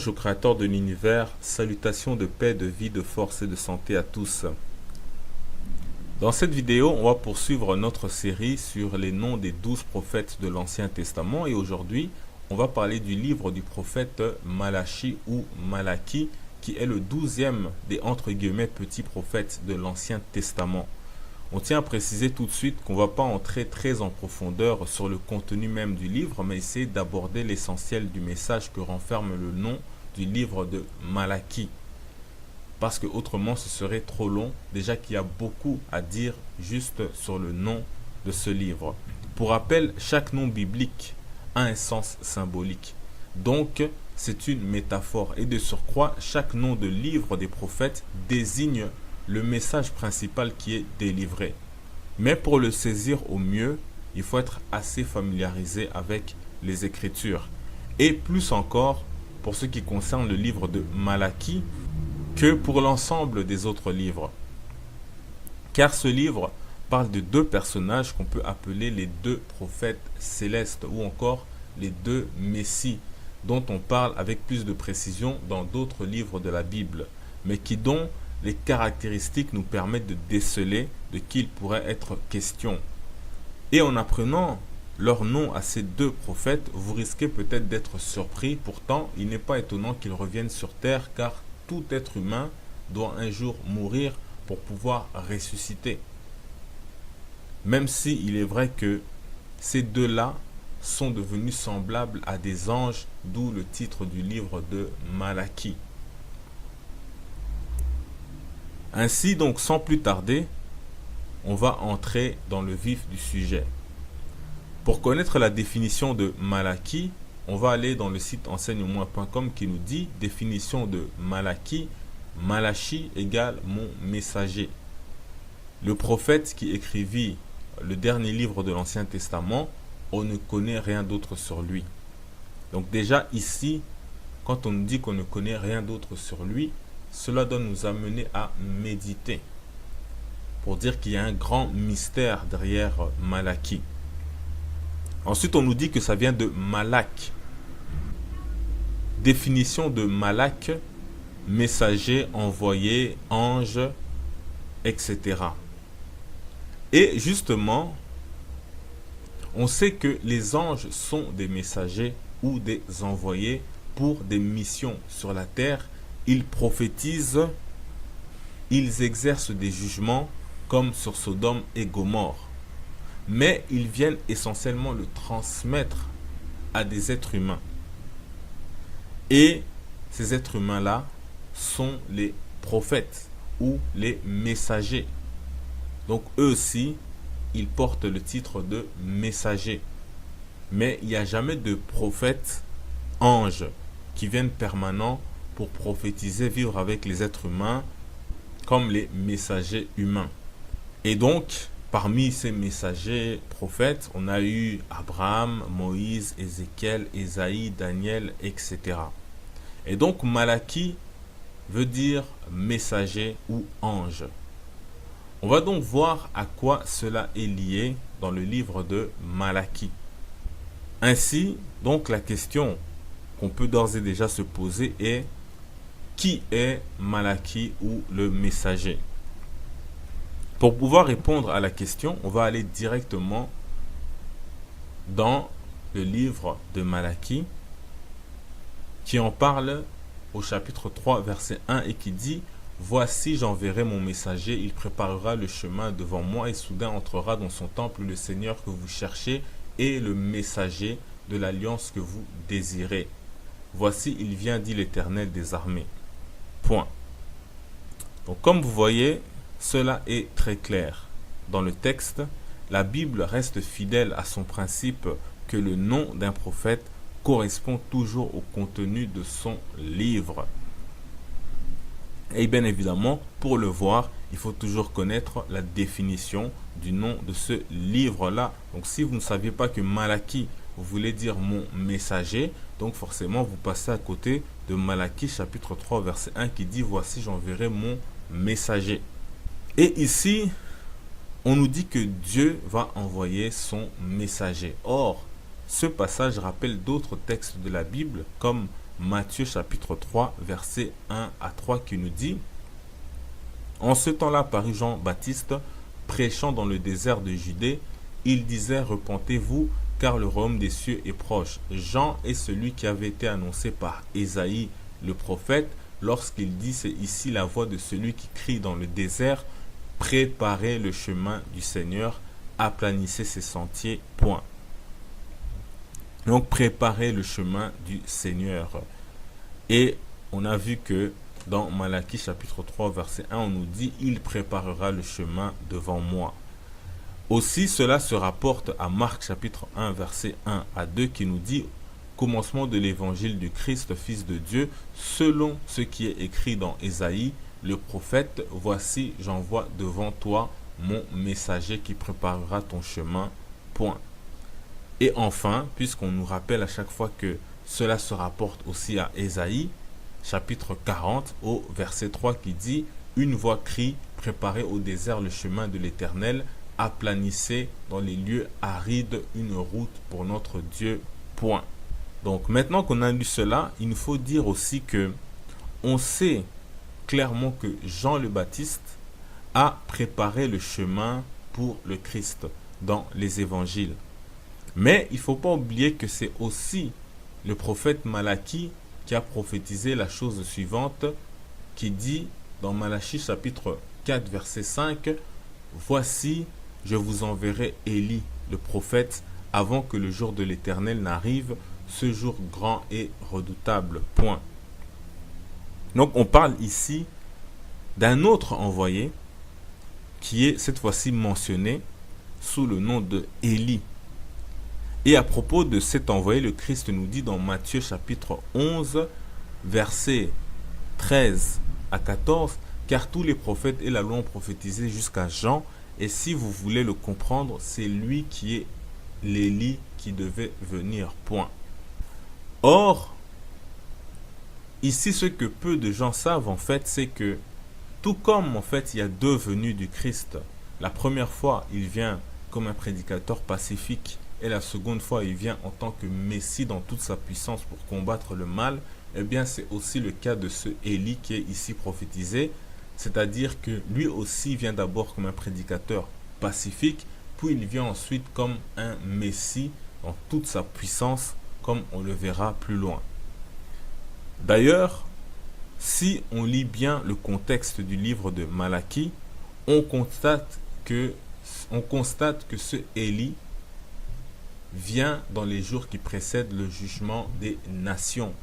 au Créateur de l'univers, salutations de paix, de vie, de force et de santé à tous. Dans cette vidéo, on va poursuivre notre série sur les noms des 12 prophètes de l'Ancien Testament et aujourd'hui, on va parler du livre du prophète Malachi ou Malaki qui est le 12e des entre guillemets petits prophètes de l'Ancien Testament. On tient à préciser tout de suite qu'on ne va pas entrer très en profondeur sur le contenu même du livre, mais essayer d'aborder l'essentiel du message que renferme le nom du livre de Malaki. Parce que autrement ce serait trop long, déjà qu'il y a beaucoup à dire juste sur le nom de ce livre. Pour rappel, chaque nom biblique a un sens symbolique. Donc, c'est une métaphore. Et de surcroît, chaque nom de livre des prophètes désigne le message principal qui est délivré. Mais pour le saisir au mieux, il faut être assez familiarisé avec les Écritures. Et plus encore, pour ce qui concerne le livre de Malaki, que pour l'ensemble des autres livres. Car ce livre parle de deux personnages qu'on peut appeler les deux prophètes célestes ou encore les deux messies, dont on parle avec plus de précision dans d'autres livres de la Bible, mais dont les caractéristiques nous permettent de déceler de qui il pourrait être question. Et en apprenant leur nom à ces deux prophètes, vous risquez peut-être d'être surpris. Pourtant, il n'est pas étonnant qu'ils reviennent sur terre, car tout être humain doit un jour mourir pour pouvoir ressusciter. Même si il est vrai que ces deux-là sont devenus semblables à des anges, d'où le titre du livre de Malaki. Ainsi, donc, sans plus tarder, on va entrer dans le vif du sujet. Pour connaître la définition de Malaki, on va aller dans le site enseigne-moi.com qui nous dit définition de Malaki, Malachi égale mon messager. Le prophète qui écrivit le dernier livre de l'Ancien Testament, on ne connaît rien d'autre sur lui. Donc déjà ici, quand on nous dit qu'on ne connaît rien d'autre sur lui, cela doit nous amener à méditer pour dire qu'il y a un grand mystère derrière Malaki. Ensuite, on nous dit que ça vient de Malak. Définition de Malak, messager, envoyé, ange, etc. Et justement, on sait que les anges sont des messagers ou des envoyés pour des missions sur la terre. Ils prophétisent, ils exercent des jugements comme sur Sodome et Gomorrhe. Mais ils viennent essentiellement le transmettre à des êtres humains. Et ces êtres humains-là sont les prophètes ou les messagers. Donc eux aussi, ils portent le titre de messagers. Mais il n'y a jamais de prophètes anges qui viennent permanents pour prophétiser, vivre avec les êtres humains comme les messagers humains. Et donc, parmi ces messagers prophètes, on a eu Abraham, Moïse, Ézéchiel, Ésaïe, Daniel, etc. Et donc, Malaki veut dire messager ou ange. On va donc voir à quoi cela est lié dans le livre de Malaki. Ainsi, donc, la question qu'on peut d'ores et déjà se poser est: qui est Malaki ou le messager? Pour pouvoir répondre à la question, on va aller directement dans le livre de Malaki qui en parle au chapitre 3, verset 1 et qui dit: voici, j'enverrai mon messager, il préparera le chemin devant moi et soudain entrera dans son temple le Seigneur que vous cherchez et le messager de l'alliance que vous désirez. Voici, il vient, dit l'Éternel des armées. Point. Donc, comme vous voyez, cela est très clair. Dans le texte, la Bible reste fidèle à son principe que le nom d'un prophète correspond toujours au contenu de son livre. Et bien évidemment, pour le voir, il faut toujours connaître la définition du nom de ce livre-là. Donc si vous ne saviez pas que Malaki voulait dire mon messager, donc forcément vous passez à côté de Malaki chapitre 3 verset 1 qui dit: voici, j'enverrai mon messager. Et ici, on nous dit que Dieu va envoyer son messager. Or, ce passage rappelle d'autres textes de la Bible, comme Matthieu chapitre 3, versets 1 à 3 qui nous dit: En ce temps-là parut Jean-Baptiste, prêchant dans le désert de Judée. Il disait: Repentez-vous, car le royaume des cieux est proche. Jean est celui qui avait été annoncé par Ésaïe le prophète, lorsqu'il dit: C'est ici la voix de celui qui crie dans le désert, préparez le chemin du Seigneur, aplanissez ses sentiers. Point. Donc préparez le chemin du Seigneur. Et on a vu que dans Malachie chapitre 3 verset 1, on nous dit: Il préparera le chemin devant moi. Aussi cela se rapporte à Marc chapitre 1 verset 1 à 2 qui nous dit: Commencement de l'évangile du Christ, Fils de Dieu, selon ce qui est écrit dans Ésaïe, le prophète: Voici, j'envoie devant toi mon messager qui préparera ton chemin. Point. Et enfin, puisqu'on nous rappelle à chaque fois que cela se rapporte aussi à Ésaïe, chapitre 40, au verset 3 qui dit: Une voix crie, préparez au désert le chemin de l'Éternel, aplanissez dans les lieux arides une route pour notre Dieu. Point. Donc maintenant qu'on a lu cela, il nous faut dire aussi que on sait clairement que Jean le Baptiste a préparé le chemin pour le Christ dans les évangiles. Mais il ne faut pas oublier que c'est aussi le prophète Malachie qui a prophétisé la chose suivante, qui dit dans Malachie chapitre 4 verset 5: Voici, je vous enverrai Élie le prophète avant que le jour de l'Éternel n'arrive, ce jour grand et redoutable. Point. Donc on parle ici d'un autre envoyé qui est cette fois-ci mentionné sous le nom de Élie. Et à propos de cet envoyé, le Christ nous dit dans Matthieu chapitre 11, versets 13 à 14, car tous les prophètes et la loi ont prophétisé jusqu'à Jean, et si vous voulez le comprendre, c'est lui qui est l'Élie qui devait venir. Point. Or, ici ce que peu de gens savent en fait, c'est que tout comme en fait il y a deux venues du Christ, la première fois il vient comme un prédicateur pacifique, et la seconde fois il vient en tant que Messie dans toute sa puissance pour combattre le mal, eh bien c'est aussi le cas de ce Élie qui est ici prophétisé, c'est-à-dire que lui aussi vient d'abord comme un prédicateur pacifique, puis il vient ensuite comme un Messie dans toute sa puissance, comme on le verra plus loin. D'ailleurs, si on lit bien le contexte du livre de Malachie, on constate que ce Élie vient dans les jours qui précèdent le jugement des nations,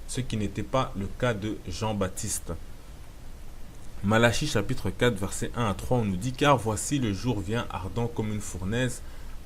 ce qui n'était pas le cas de Jean-Baptiste. Malachie chapitre 4 verset 1 à 3, on nous dit: Car voici le jour vient ardent comme une fournaise,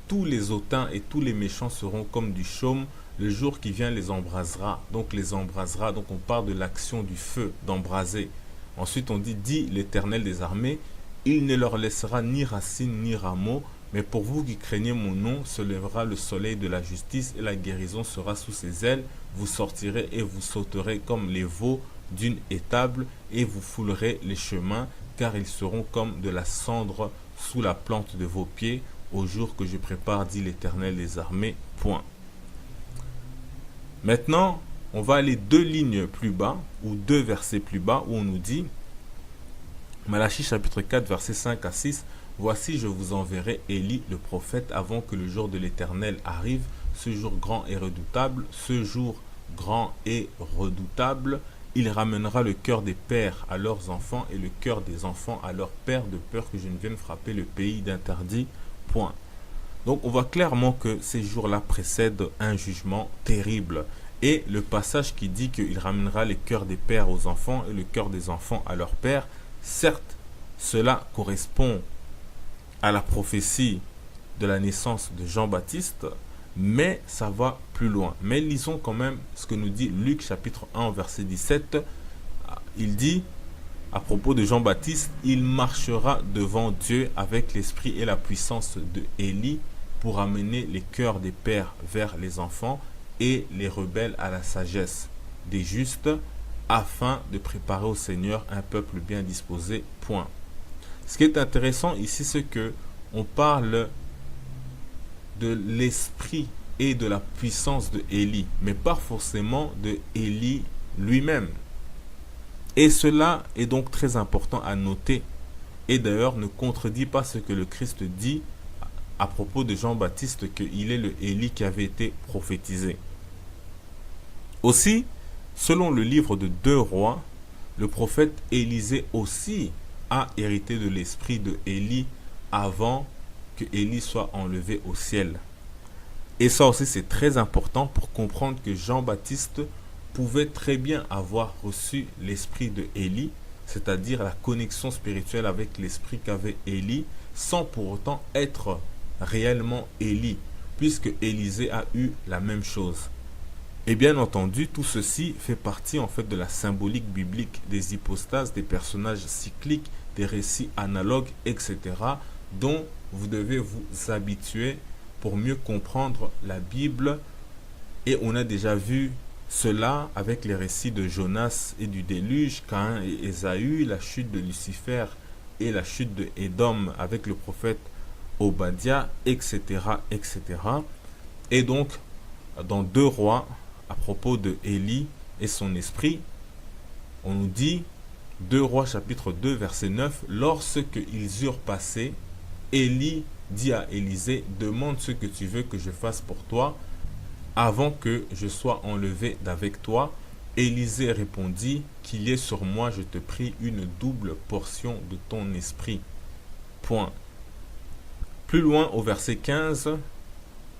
tous les hautains et tous les méchants seront comme du chaume, le jour qui vient les embrasera. Donc les embrasera, donc on parle de l'action du feu, d'embraser. Ensuite on dit l'Éternel des armées: Il ne leur laissera ni racine ni rameau, mais pour vous qui craignez mon nom, se lèvera le soleil de la justice et la guérison sera sous ses ailes. Vous sortirez et vous sauterez comme les veaux d'une étable et vous foulerez les chemins, car ils seront comme de la cendre sous la plante de vos pieds, au jour que je prépare, dit l'Éternel des armées. Point. Maintenant, on va aller deux lignes plus bas, ou deux versets plus bas, où on nous dit, Malachie chapitre 4, versets 5 à 6, Voici, je vous enverrai Élie le prophète avant que le jour de l'Éternel arrive, ce jour grand et redoutable, ce jour grand et redoutable. Il ramènera le cœur des pères à leurs enfants et le cœur des enfants à leurs pères, de peur que je ne vienne frapper le pays d'interdit. Point. Donc on voit clairement que ces jours-là précèdent un jugement terrible. Et le passage qui dit qu'il ramènera les cœurs des pères aux enfants et le cœur des enfants à leurs pères, certes, cela correspond à la prophétie de la naissance de Jean-Baptiste, mais ça va plus loin. Mais lisons quand même ce que nous dit Luc chapitre 1 verset 17. Il dit à propos de Jean-Baptiste: Il marchera devant Dieu avec l'esprit et la puissance de Élie pour amener les cœurs des pères vers les enfants et les rebelles à la sagesse des justes, afin de préparer au Seigneur un peuple bien disposé. Point. Ce qui est intéressant ici, c'est que on parle de l'esprit et de la puissance de Élie, mais pas forcément de Élie lui-même. Et cela est donc très important à noter, et d'ailleurs ne contredit pas ce que le Christ dit à propos de Jean-Baptiste, qu'il est le Élie qui avait été prophétisé. Aussi, selon le livre de 2 Rois, le prophète Élisée aussi a hérité de l'esprit de Élie avant que Élie soit enlevé au ciel. Et ça aussi c'est très important pour comprendre que Jean-Baptiste pouvait très bien avoir reçu l'esprit de Élie, c'est-à-dire la connexion spirituelle avec l'esprit qu'avait Élie, sans pour autant être réellement Élie, puisque Élisée a eu la même chose. Et bien entendu, tout ceci fait partie en fait de la symbolique biblique des hypostases, des personnages cycliques, des récits analogues, etc., dont vous devez vous habituer pour mieux comprendre la Bible. Et on a déjà vu cela avec les récits de Jonas et du déluge, Caïn et Ésaü, la chute de Lucifer et la chute de Édom avec le prophète Obadiah, etc., etc. Et donc, dans 2 Rois, à propos de Élie et son esprit, on nous dit, 2 Rois chapitre 2 verset 9, lorsqu'ils eurent passé, Élie dit à Élisée, demande ce que tu veux que je fasse pour toi avant que je sois enlevé d'avec toi. Élisée répondit, qu'il y ait sur moi, je te prie, une double portion de ton esprit. Point. Plus loin au verset 15,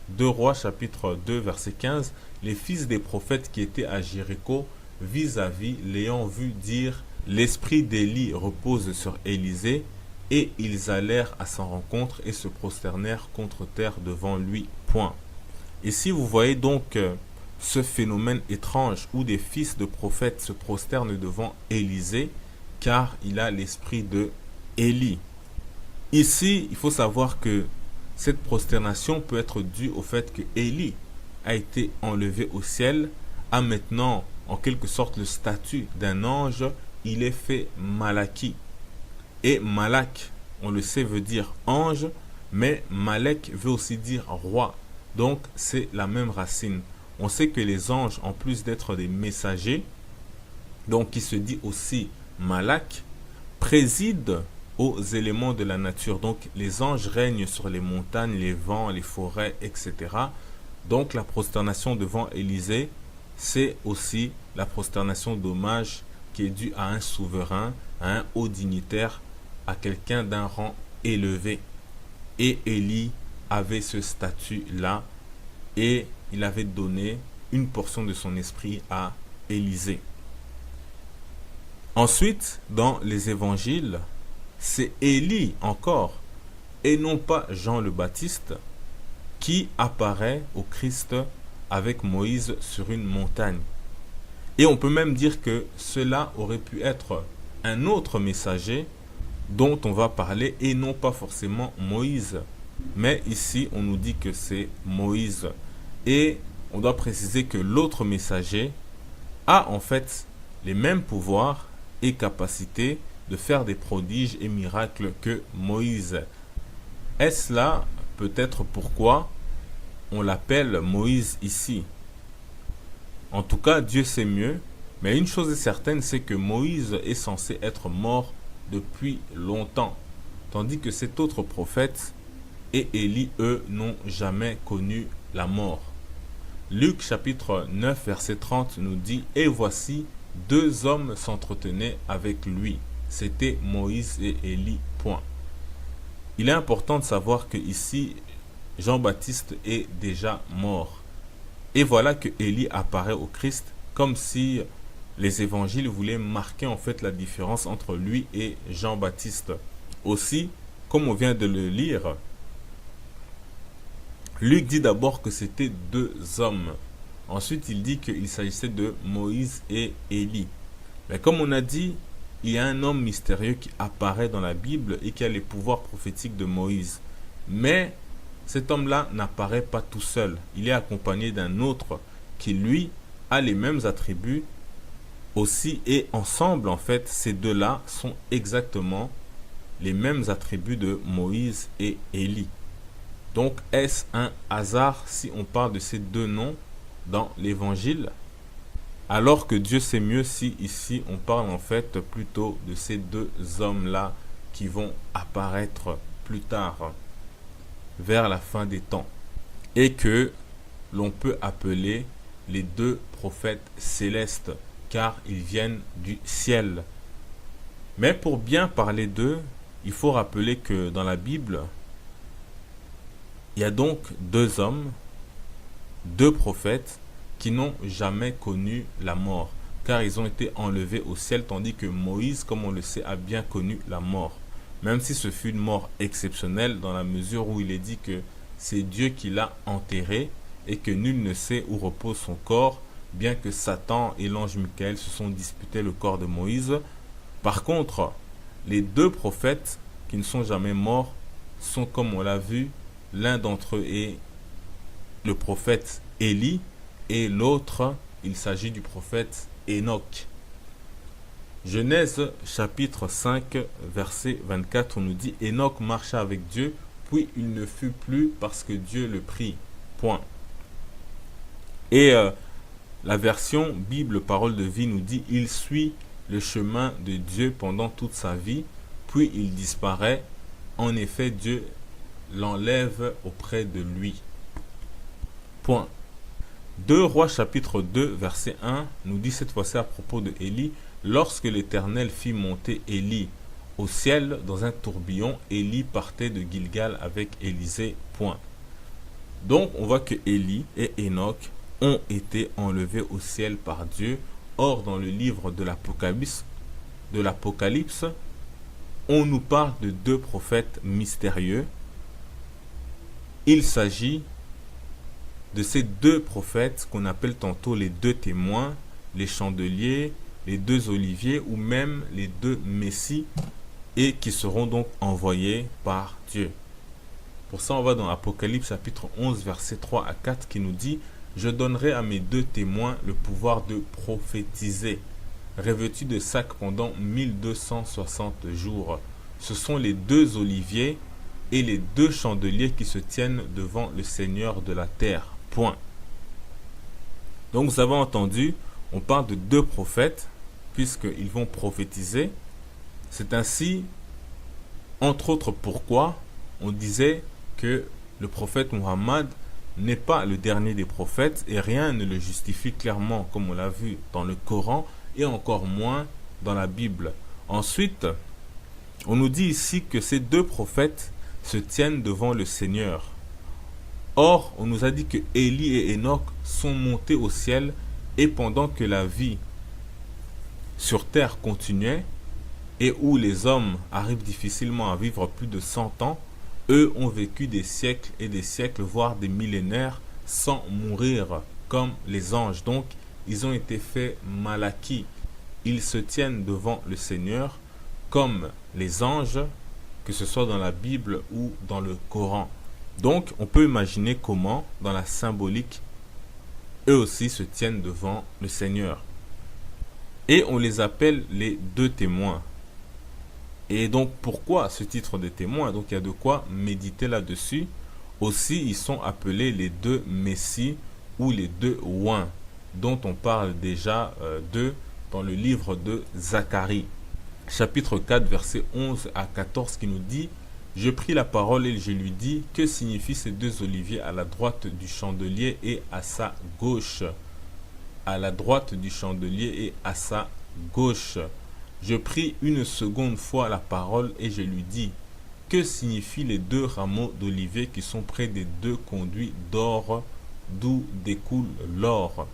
2 Rois chapitre 2 verset 15, les fils des prophètes qui étaient à Jéricho vis-à-vis l'ayant vu dire, l'esprit d'Élie repose sur Élisée, et ils allèrent à sa rencontre et se prosternèrent contre terre devant lui. Point. Ici vous voyez donc ce phénomène étrange où des fils de prophètes se prosternent devant Élisée car il a l'esprit de Élie. Ici, il faut savoir que cette prosternation peut être due au fait que Élie a été enlevé au ciel, a maintenant en quelque sorte le statut d'un ange, il est fait Malaki. Et Malak, on le sait, veut dire ange, mais Malek veut aussi dire roi. Donc c'est la même racine. On sait que les anges, en plus d'être des messagers, donc qui se dit aussi Malak, président aux éléments de la nature. Donc les anges règnent sur les montagnes, les vents, les forêts, etc. Donc la prosternation devant Élisée, c'est aussi la prosternation d'hommage qui est due à un souverain, à un haut dignitaire, à quelqu'un d'un rang élevé. Et Élie avait ce statut-là et il avait donné une portion de son esprit à Élisée. Ensuite, dans les évangiles, c'est Élie encore, et non pas Jean le Baptiste, qui apparaît au Christ avec Moïse sur une montagne. Et on peut même dire que cela aurait pu être un autre messager dont on va parler, et non pas forcément Moïse. Mais ici, on nous dit que c'est Moïse. Et on doit préciser que l'autre messager a en fait les mêmes pouvoirs et capacités de faire des prodiges et miracles que Moïse. Est-ce là peut-être pourquoi on l'appelle Moïse ici? En tout cas, Dieu sait mieux, mais une chose est certaine, c'est que Moïse est censé être mort depuis longtemps, tandis que cet autre prophète et Élie, eux, n'ont jamais connu la mort. Luc chapitre 9 verset 30 nous dit, et voici 2 hommes s'entretenaient avec lui. C'était Moïse et Élie. Point. Il est important de savoir que ici, Jean-Baptiste est déjà mort. Et voilà que Élie apparaît au Christ comme si les évangiles voulaient marquer en fait la différence entre lui et Jean-Baptiste. Aussi, comme on vient de le lire, Luc dit d'abord que c'était 2 hommes. Ensuite, il dit qu'il s'agissait de Moïse et Élie. Mais comme on a dit, il y a un homme mystérieux qui apparaît dans la Bible et qui a les pouvoirs prophétiques de Moïse. Mais cet homme-là n'apparaît pas tout seul. Il est accompagné d'un autre qui, lui, a les mêmes attributs aussi. Et ensemble, en fait, ces deux-là sont exactement les mêmes attributs de Moïse et Élie. Donc, est-ce un hasard si on parle de ces deux noms dans l'évangile? Alors que Dieu sait mieux si ici on parle en fait plutôt de ces deux hommes-là qui vont apparaître plus tard, vers la fin des temps, et que l'on peut appeler les deux prophètes célestes, car ils viennent du ciel. Mais pour bien parler d'eux, il faut rappeler que dans la Bible, il y a donc deux hommes, deux prophètes, qui n'ont jamais connu la mort, car ils ont été enlevés au ciel, tandis que Moïse, comme on le sait, a bien connu la mort. Même si ce fut une mort exceptionnelle, dans la mesure où il est dit que c'est Dieu qui l'a enterré, et que nul ne sait où repose son corps, bien que Satan et l'ange Michael se sont disputés le corps de Moïse. Par contre, les deux prophètes qui ne sont jamais morts sont, comme on l'a vu, l'un d'entre eux est le prophète Élie, et l'autre, il s'agit du prophète Enoch. Genèse chapitre 5, verset 24, on nous dit « Enoch marcha avec Dieu, puis il ne fut plus parce que Dieu le prit. » Point. Et la version Bible Parole de vie nous dit « Il suit le chemin de Dieu pendant toute sa vie, puis il disparaît. En effet, Dieu l'enlève auprès de lui. » Point. 2 Rois chapitre 2 verset 1 nous dit cette fois-ci à propos de Élie: lorsque l'Éternel fit monter Élie au ciel dans un tourbillon, Élie partait de Gilgal avec Élisée. Point. Donc on voit que Élie et Enoch ont été enlevés au ciel par Dieu. Or dans le livre de l'Apocalypse, on nous parle de deux prophètes mystérieux. Il s'agit de ces deux prophètes qu'on appelle tantôt les deux témoins, les chandeliers, les deux oliviers ou même les deux messies, et qui seront donc envoyés par Dieu. Pour ça, on va dans Apocalypse chapitre 11 verset 3 à 4 qui nous dit « Je donnerai à mes deux témoins le pouvoir de prophétiser, revêtus de sac pendant 1260 jours. Ce sont les deux oliviers et les deux chandeliers qui se tiennent devant le Seigneur de la terre. » Point. Donc vous avez entendu, on parle de deux prophètes, puisqu'ils vont prophétiser. C'est ainsi, entre autres, pourquoi on disait que le prophète Muhammad n'est pas le dernier des prophètes, et rien ne le justifie clairement, comme on l'a vu dans le Coran, et encore moins dans la Bible. Ensuite, on nous dit ici que ces deux prophètes se tiennent devant le Seigneur. Or, on nous a dit que Élie et Enoch sont montés au ciel, et pendant que la vie sur terre continuait, et où les hommes arrivent difficilement à vivre plus de 100 ans, eux ont vécu des siècles et des siècles, voire des millénaires, sans mourir comme les anges. Donc, ils ont été faits malakis. Ils se tiennent devant le Seigneur comme les anges, que ce soit dans la Bible ou dans le Coran. Donc, on peut imaginer comment, dans la symbolique, eux aussi se tiennent devant le Seigneur. Et on les appelle les deux témoins. Et donc, pourquoi ce titre de témoin? Donc, il y a de quoi méditer là-dessus. Aussi, ils sont appelés les deux messies ou les deux oins, dont on parle déjà d'eux dans le livre de Zacharie. Chapitre 4, versets 11 à 14, qui nous dit: je pris la parole et je lui dis, que signifient ces deux oliviers à la droite du chandelier et à sa gauche? À la droite du chandelier et à sa gauche. Je pris une seconde fois la parole et je lui dis, que signifient les deux rameaux d'olivier qui sont près des deux conduits d'or, d'où découle l'or?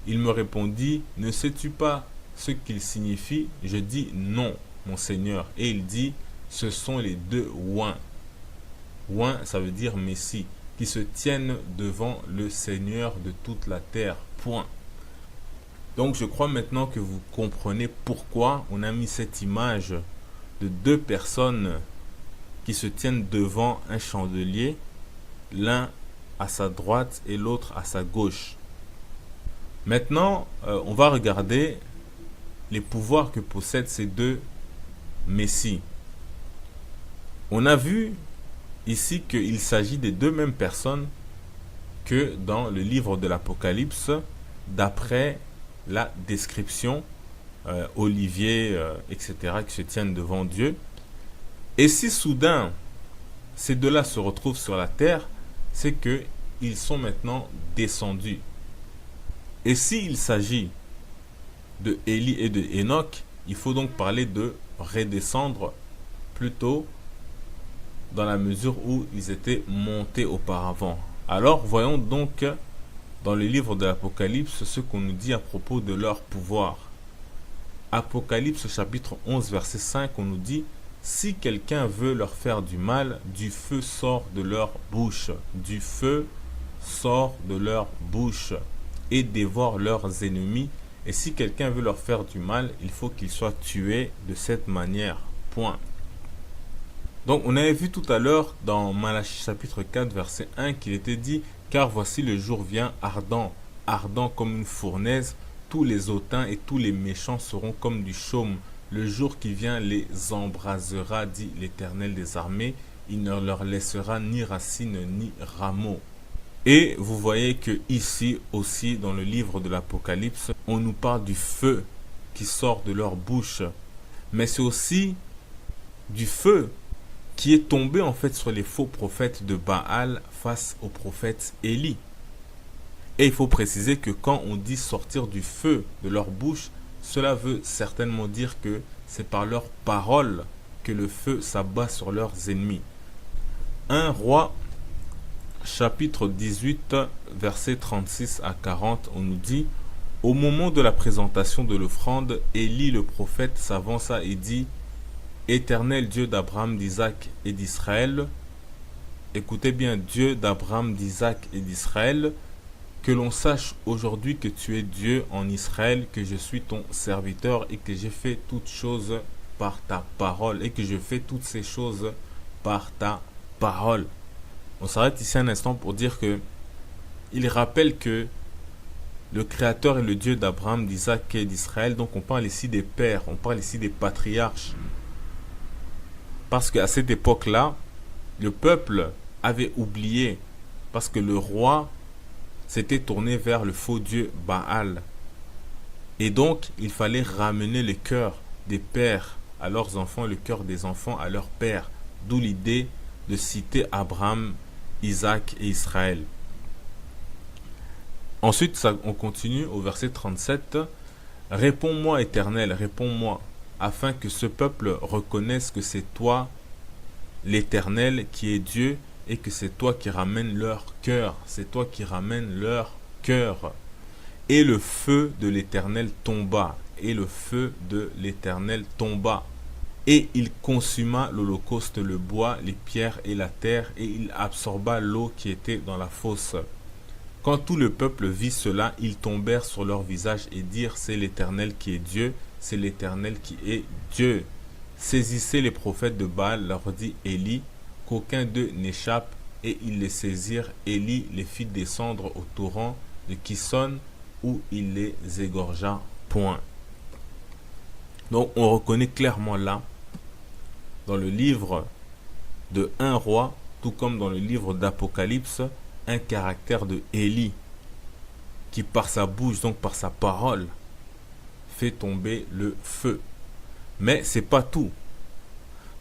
Il me répondit, ne sais-tu pas ce qu'ils signifient? Je dis, non, mon Seigneur. Et il dit, ce sont les deux oins. Oins, ça veut dire Messie, qui se tiennent devant le Seigneur de toute la terre. Point. Donc je crois maintenant que vous comprenez pourquoi on a mis cette image de deux personnes qui se tiennent devant un chandelier, l'un à sa droite et l'autre à sa gauche. Maintenant, on va regarder les pouvoirs que possèdent ces deux messies. On a vu ici qu'il s'agit des deux mêmes personnes que dans le livre de l'Apocalypse, d'après la description, Olivier, etc., qui se tiennent devant Dieu. Et si soudain, ces deux-là se retrouvent sur la terre, c'est qu'ils sont maintenant descendus. Et s'il s'agit de Élie et de Enoch, il faut donc parler de redescendre plutôt dans la mesure où ils étaient montés auparavant. Alors voyons donc dans le livre de l'Apocalypse ce qu'on nous dit à propos de leur pouvoir. Apocalypse chapitre 11 verset 5, on nous dit: si quelqu'un veut leur faire du mal, du feu sort de leur bouche. Du feu sort de leur bouche et dévore leurs ennemis. Et si quelqu'un veut leur faire du mal, il faut qu'il soit tué de cette manière. Point. Donc on avait vu tout à l'heure dans Malachie chapitre 4 verset 1 qu'il était dit: car voici le jour vient ardent, ardent comme une fournaise, tous les hautains et tous les méchants seront comme du chaume. Le jour qui vient les embrasera, dit l'Éternel des armées, il ne leur laissera ni racines ni rameaux. Et vous voyez que ici aussi dans le livre de l'Apocalypse, on nous parle du feu qui sort de leur bouche. Mais c'est aussi du feu qui est tombé en fait sur les faux prophètes de Baal face au prophète Élie. Et il faut préciser que quand on dit sortir du feu de leur bouche, cela veut certainement dire que c'est par leurs paroles que le feu s'abat sur leurs ennemis. 1 Roi chapitre 18 versets 36 à 40, on nous dit: au moment de la présentation de l'offrande, Élie le prophète s'avança et dit: Éternel Dieu d'Abraham, d'Isaac et d'Israël, écoutez bien, Dieu d'Abraham, d'Isaac et d'Israël, que l'on sache aujourd'hui que tu es Dieu en Israël, que je suis ton serviteur et que j'ai fait toutes choses par ta parole et que je fais toutes ces choses par ta parole. On s'arrête ici un instant pour dire que il rappelle que le Créateur est le Dieu d'Abraham, d'Isaac et d'Israël. Donc on parle ici des pères, on parle ici des patriarches. Parce qu'à cette époque-là, le peuple avait oublié, parce que le roi s'était tourné vers le faux dieu Baal. Et donc, il fallait ramener le cœur des pères à leurs enfants, le cœur des enfants à leurs pères. D'où l'idée de citer Abraham, Isaac et Israël. Ensuite, on continue au verset 37. « Réponds-moi, Éternel, réponds-moi, afin que ce peuple reconnaisse que c'est toi, l'Éternel, qui est Dieu, et que c'est toi qui ramènes leur cœur. C'est toi qui ramènes leur cœur. » Et le feu de l'Éternel tomba. Et le feu de l'Éternel tomba. Et il consuma l'holocauste, le bois, les pierres et la terre, et il absorba l'eau qui était dans la fosse. Quand tout le peuple vit cela, ils tombèrent sur leur visage et dirent: c'est l'Éternel qui est Dieu, c'est l'Éternel qui est Dieu. Saisissez les prophètes de Baal, leur dit Élie, qu'aucun d'eux n'échappe, et ils les saisirent. Élie les fit descendre au torrent de Kison, où il les égorgea. Point. Donc on reconnaît clairement là, dans le livre de 1 Roi, tout comme dans le livre d'Apocalypse, un caractère de Élie, qui par sa bouche, donc par sa parole, fait tomber le feu. Mais c'est pas tout.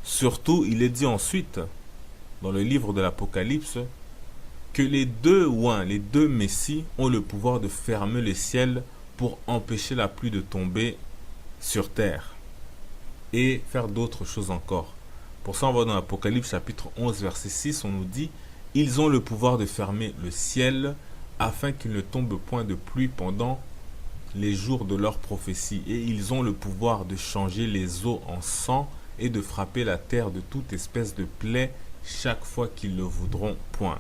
Surtout, il est dit ensuite, dans le livre de l'Apocalypse, que les deux ouins, les deux messies, ont le pouvoir de fermer le ciel pour empêcher la pluie de tomber sur terre. Et faire d'autres choses encore. Pour ça, on va dans l'Apocalypse chapitre 11, verset 6, on nous dit: ils ont le pouvoir de fermer le ciel afin qu'il ne tombe point de pluie pendant les jours de leur prophétie. Et ils ont le pouvoir de changer les eaux en sang et de frapper la terre de toute espèce de plaie chaque fois qu'ils le voudront. Point.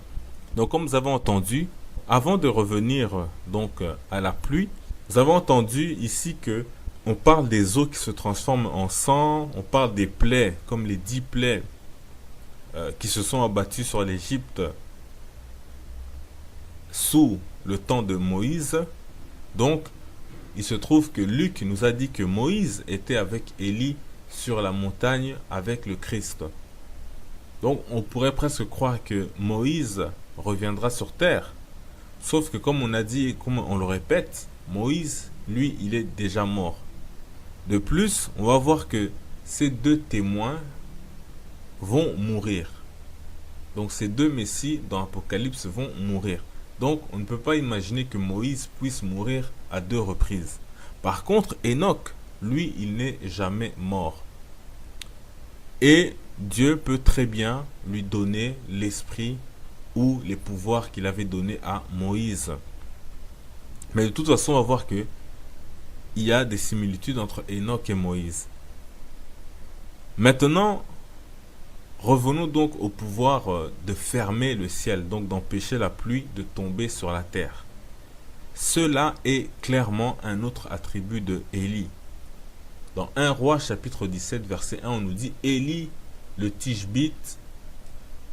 Donc comme vous avez entendu, avant de revenir donc à la pluie, vous avez entendu ici que on parle des eaux qui se transforment en sang, on parle des plaies comme les 10 plaies qui se sont abattus sur l'Égypte sous le temps de Moïse. Donc, il se trouve que Luc nous a dit que Moïse était avec Élie sur la montagne avec le Christ. Donc on pourrait presque croire que Moïse reviendra sur terre. Sauf que comme on a dit et comme on le répète, Moïse, lui, il est déjà mort. De plus, on va voir que ces deux témoins vont mourir. Donc ces deux messies dans l'Apocalypse vont mourir. Donc on ne peut pas imaginer que Moïse puisse mourir à deux reprises. Par contre, Enoch, lui, il n'est jamais mort. Et Dieu peut très bien lui donner l'esprit ou les pouvoirs qu'il avait donnés à Moïse. Mais de toute façon, on va voir que il y a des similitudes entre Enoch et Moïse. Maintenant, revenons donc au pouvoir de fermer le ciel, donc d'empêcher la pluie de tomber sur la terre. Cela est clairement un autre attribut de Élie. Dans 1 Roi chapitre 17 verset 1, on nous dit Élie le Tishbite,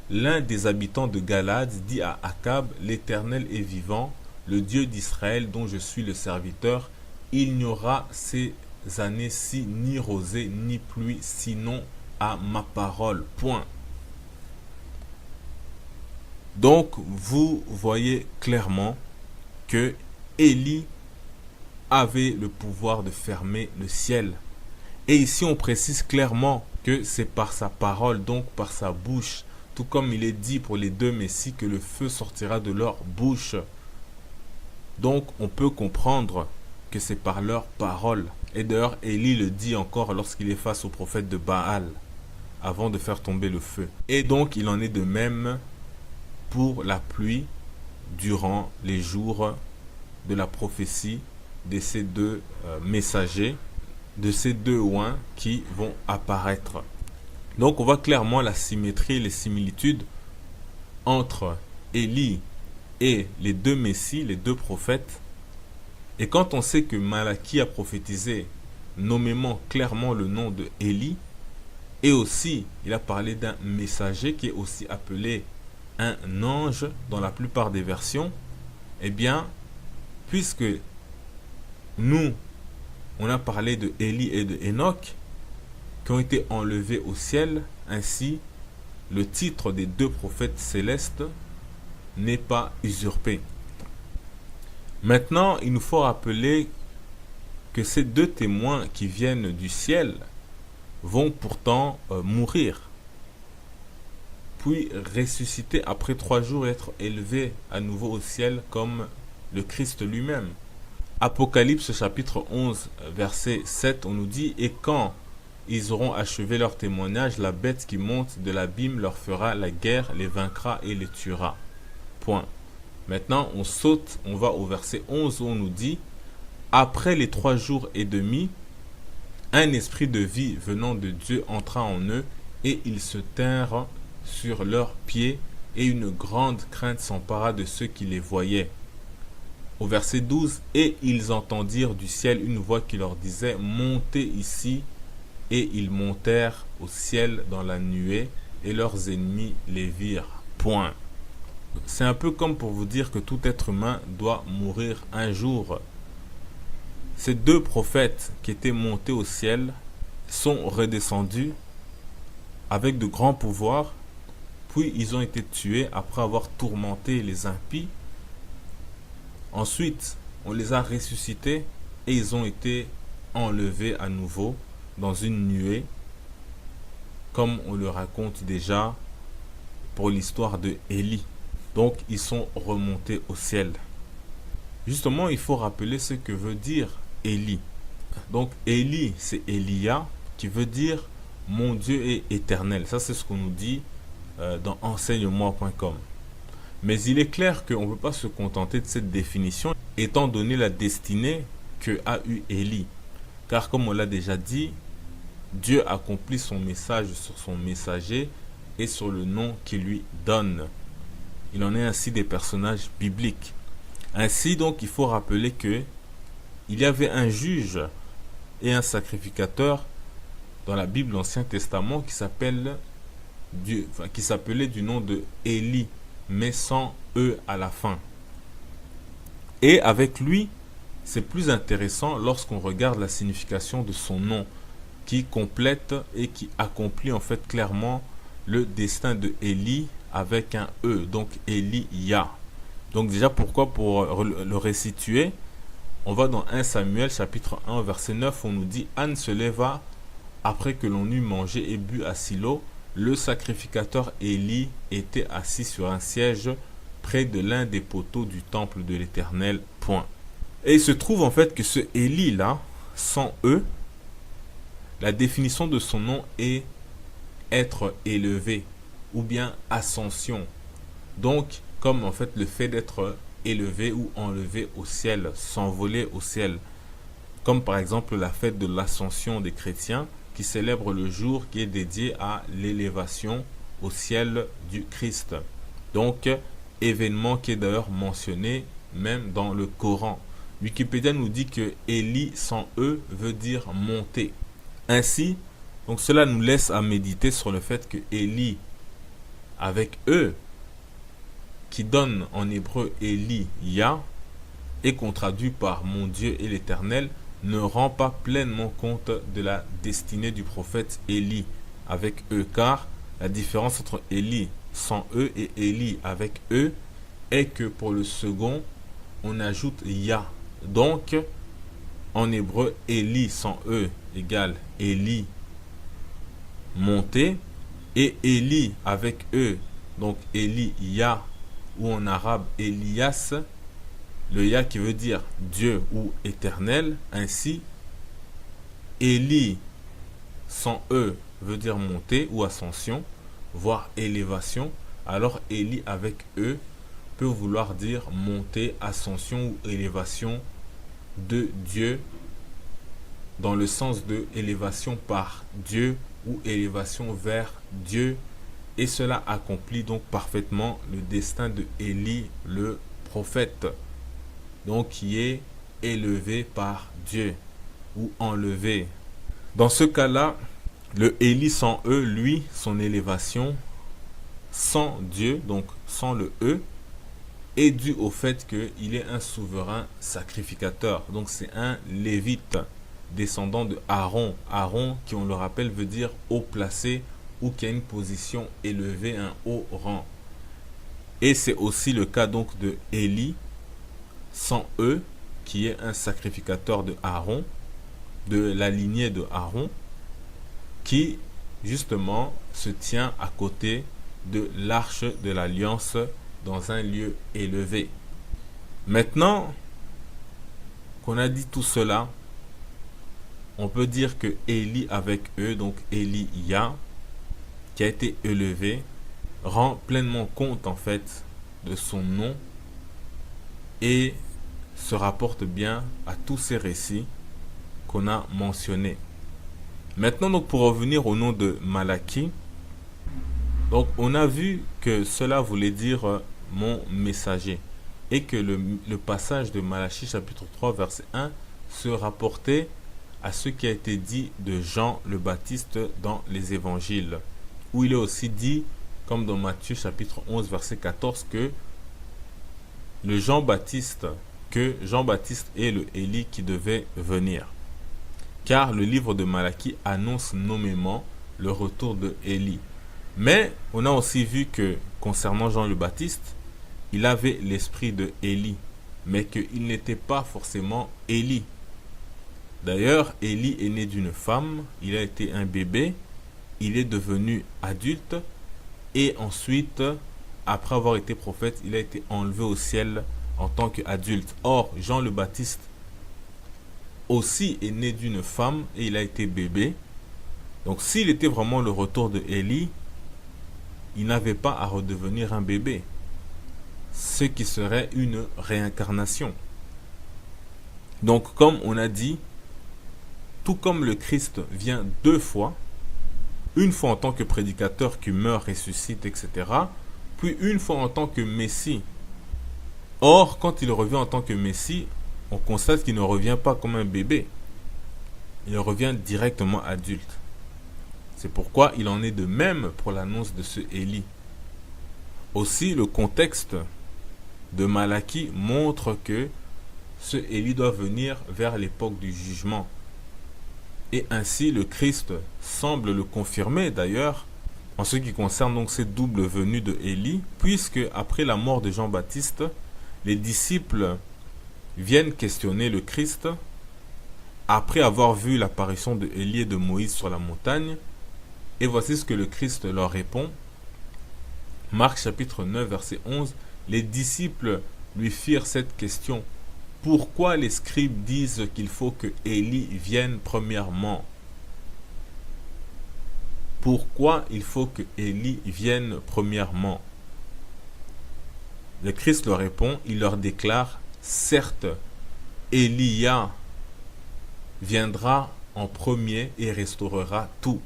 l'un des habitants de Galade, dit à Akab, l'Éternel est vivant, le Dieu d'Israël dont je suis le serviteur, il n'y aura ces années-ci ni rosée ni pluie, sinon à ma parole. Point. Donc, vous voyez clairement que Élie avait le pouvoir de fermer le ciel. Et ici, on précise clairement que c'est par sa parole, donc par sa bouche, tout comme il est dit pour les deux messies que le feu sortira de leur bouche. Donc, on peut comprendre que c'est par leur parole. Et d'ailleurs, Élie le dit encore lorsqu'il est face au prophète de Baal, avant de faire tomber le feu. Et donc, il en est de même pour la pluie durant les jours de la prophétie de ces deux messagers, de ces deux oins qui vont apparaître. Donc, on voit clairement la symétrie et les similitudes entre Élie et les deux messies, les deux prophètes. Et quand on sait que Malachie a prophétisé nommément clairement le nom de Élie, et aussi il a parlé d'un messager qui est aussi appelé un ange dans la plupart des versions, eh bien, puisque nous, on a parlé de Élie et de Enoch, qui ont été enlevés au ciel, ainsi, le titre des deux prophètes célestes n'est pas usurpé. Maintenant, il nous faut rappeler que ces deux témoins qui viennent du ciel vont pourtant mourir, puis ressusciter après 3 jours et être élevés à nouveau au ciel comme le Christ lui-même. Apocalypse chapitre 11 verset 7, on nous dit « Et quand ils auront achevé leur témoignage, la bête qui monte de l'abîme leur fera la guerre, les vaincra et les tuera. » Point. Maintenant, on saute, on va au verset 11 où on nous dit « Après les 3 jours et demi, un esprit de vie venant de Dieu entra en eux, et ils se tinrent sur leurs pieds, et une grande crainte s'empara de ceux qui les voyaient. » Au verset 12, « Et ils entendirent du ciel une voix qui leur disait « Montez ici », et ils montèrent au ciel dans la nuée, et leurs ennemis les virent. Point. C'est un peu comme pour vous dire que tout être humain doit mourir un jour. Ces deux prophètes qui étaient montés au ciel sont redescendus avec de grands pouvoirs, puis ils ont été tués après avoir tourmenté les impies. Ensuite, on les a ressuscités et ils ont été enlevés à nouveau dans une nuée, comme on le raconte déjà pour l'histoire de Élie. Donc, ils sont remontés au ciel. Justement, il faut rappeler ce que veut dire Élie. Donc, Élie, c'est Elia, qui veut dire « Mon Dieu est éternel ». Ça, c'est ce qu'on nous dit dans enseigne-moi.com. Mais il est clair qu'on ne peut pas se contenter de cette définition, étant donné la destinée que a eu Élie. Car comme on l'a déjà dit, Dieu accomplit son message sur son messager et sur le nom qu'il lui donne. Il en est ainsi des personnages bibliques. Ainsi donc, il faut rappeler que il y avait un juge et un sacrificateur dans la Bible, l'Ancien Testament, qui s'appelait du nom de Élie, mais sans E à la fin. Et avec lui, c'est plus intéressant lorsqu'on regarde la signification de son nom, qui complète et qui accomplit en fait clairement le destin de Élie avec un E, donc Élia. Donc déjà, pourquoi? Pour le resituer, on va dans 1 Samuel chapitre 1 verset 9, on nous dit: Anne se leva après que l'on eut mangé et bu à Silo. Le sacrificateur Élie était assis sur un siège près de l'un des poteaux du temple de l'Éternel. Point. Et il se trouve en fait que ce Élie là, sans E, la définition de son nom est être élevé ou bien ascension. Donc, comme en fait le fait d'être élevé ou enlevé au ciel, s'envoler au ciel. Comme par exemple la fête de l'ascension des chrétiens qui célèbre le jour qui est dédié à l'élévation au ciel du Christ. Donc, événement qui est d'ailleurs mentionné même dans le Coran. Wikipédia nous dit que Élie sans E veut dire monter. Ainsi, donc cela nous laisse à méditer sur le fait que Élie avec E, qui donne en hébreu Élia, et qu'on traduit par mon Dieu et l'Éternel, ne rend pas pleinement compte de la destinée du prophète Élie avec E, car la différence entre Élie sans E et Élie avec E est que pour le second, on ajoute Ya. Donc, en hébreu, Élie sans E égale Élie monté, et Élie avec E, donc Élie Ya, ou en arabe Elias, le Ya qui veut dire Dieu ou éternel. Ainsi, Élie sans E veut dire monter ou ascension, voire élévation. Alors Élie avec E peut vouloir dire montée, ascension ou élévation de Dieu, dans le sens de élévation par Dieu ou élévation vers Dieu. Et cela accomplit donc parfaitement le destin de Élie, le prophète, donc qui est élevé par Dieu ou enlevé. Dans ce cas-là, le Élie sans E, lui, son élévation sans Dieu, donc sans le E, est due au fait qu'il est un souverain sacrificateur. Donc c'est un lévite, descendant de Aaron. Aaron, qui on le rappelle, veut dire haut placé, ou qui a une position élevée, un haut rang. Et c'est aussi le cas donc de Élie, sans E, qui est un sacrificateur de Aaron, de la lignée de Aaron, qui justement se tient à côté de l'arche de l'alliance dans un lieu élevé. Maintenant qu'on a dit tout cela, on peut dire que Élie avec E, donc Élia, qui a été élevé, rend pleinement compte en fait de son nom et se rapporte bien à tous ces récits qu'on a mentionnés. Maintenant, donc, pour revenir au nom de Malachie, donc on a vu que cela voulait dire mon messager, et que le passage de Malachie chapitre 3 verset 1 se rapportait à ce qui a été dit de Jean le Baptiste dans les évangiles, où il est aussi dit, comme dans Matthieu chapitre 11 verset 14, que Jean-Baptiste est le Élie qui devait venir. Car le livre de Malachie annonce nommément le retour de Élie. Mais on a aussi vu que concernant Jean le Baptiste, il avait l'esprit de Élie, mais qu'il n'était pas forcément Élie. D'ailleurs, Élie est né d'une femme, il a été un bébé, il est devenu adulte, et ensuite, après avoir été prophète, il a été enlevé au ciel en tant qu'adulte. Or, Jean le Baptiste aussi est né d'une femme et il a été bébé. Donc s'il était vraiment le retour de Élie, il n'avait pas à redevenir un bébé, ce qui serait une réincarnation. Donc comme on a dit, tout comme le Christ vient deux fois, une fois en tant que prédicateur qui meurt, ressuscite, etc., puis une fois en tant que Messie. Or, quand il revient en tant que Messie, on constate qu'il ne revient pas comme un bébé. Il revient directement adulte. C'est pourquoi il en est de même pour l'annonce de ce Élie. Aussi, le contexte de Malachie montre que ce Élie doit venir vers l'époque du jugement. Et ainsi, le Christ semble le confirmer d'ailleurs en ce qui concerne donc cette double venue de Élie, puisque après la mort de Jean-Baptiste, les disciples viennent questionner le Christ après avoir vu l'apparition de Élie et de Moïse sur la montagne. Et voici ce que le Christ leur répond. Marc chapitre 9 verset 11. Les disciples lui firent cette question. Pourquoi les scribes disent qu'il faut que Élie vienne premièrement? Pourquoi il faut que Élie vienne premièrement? Le Christ leur répond, il leur déclare, certes, Élia viendra en premier et restaurera tout.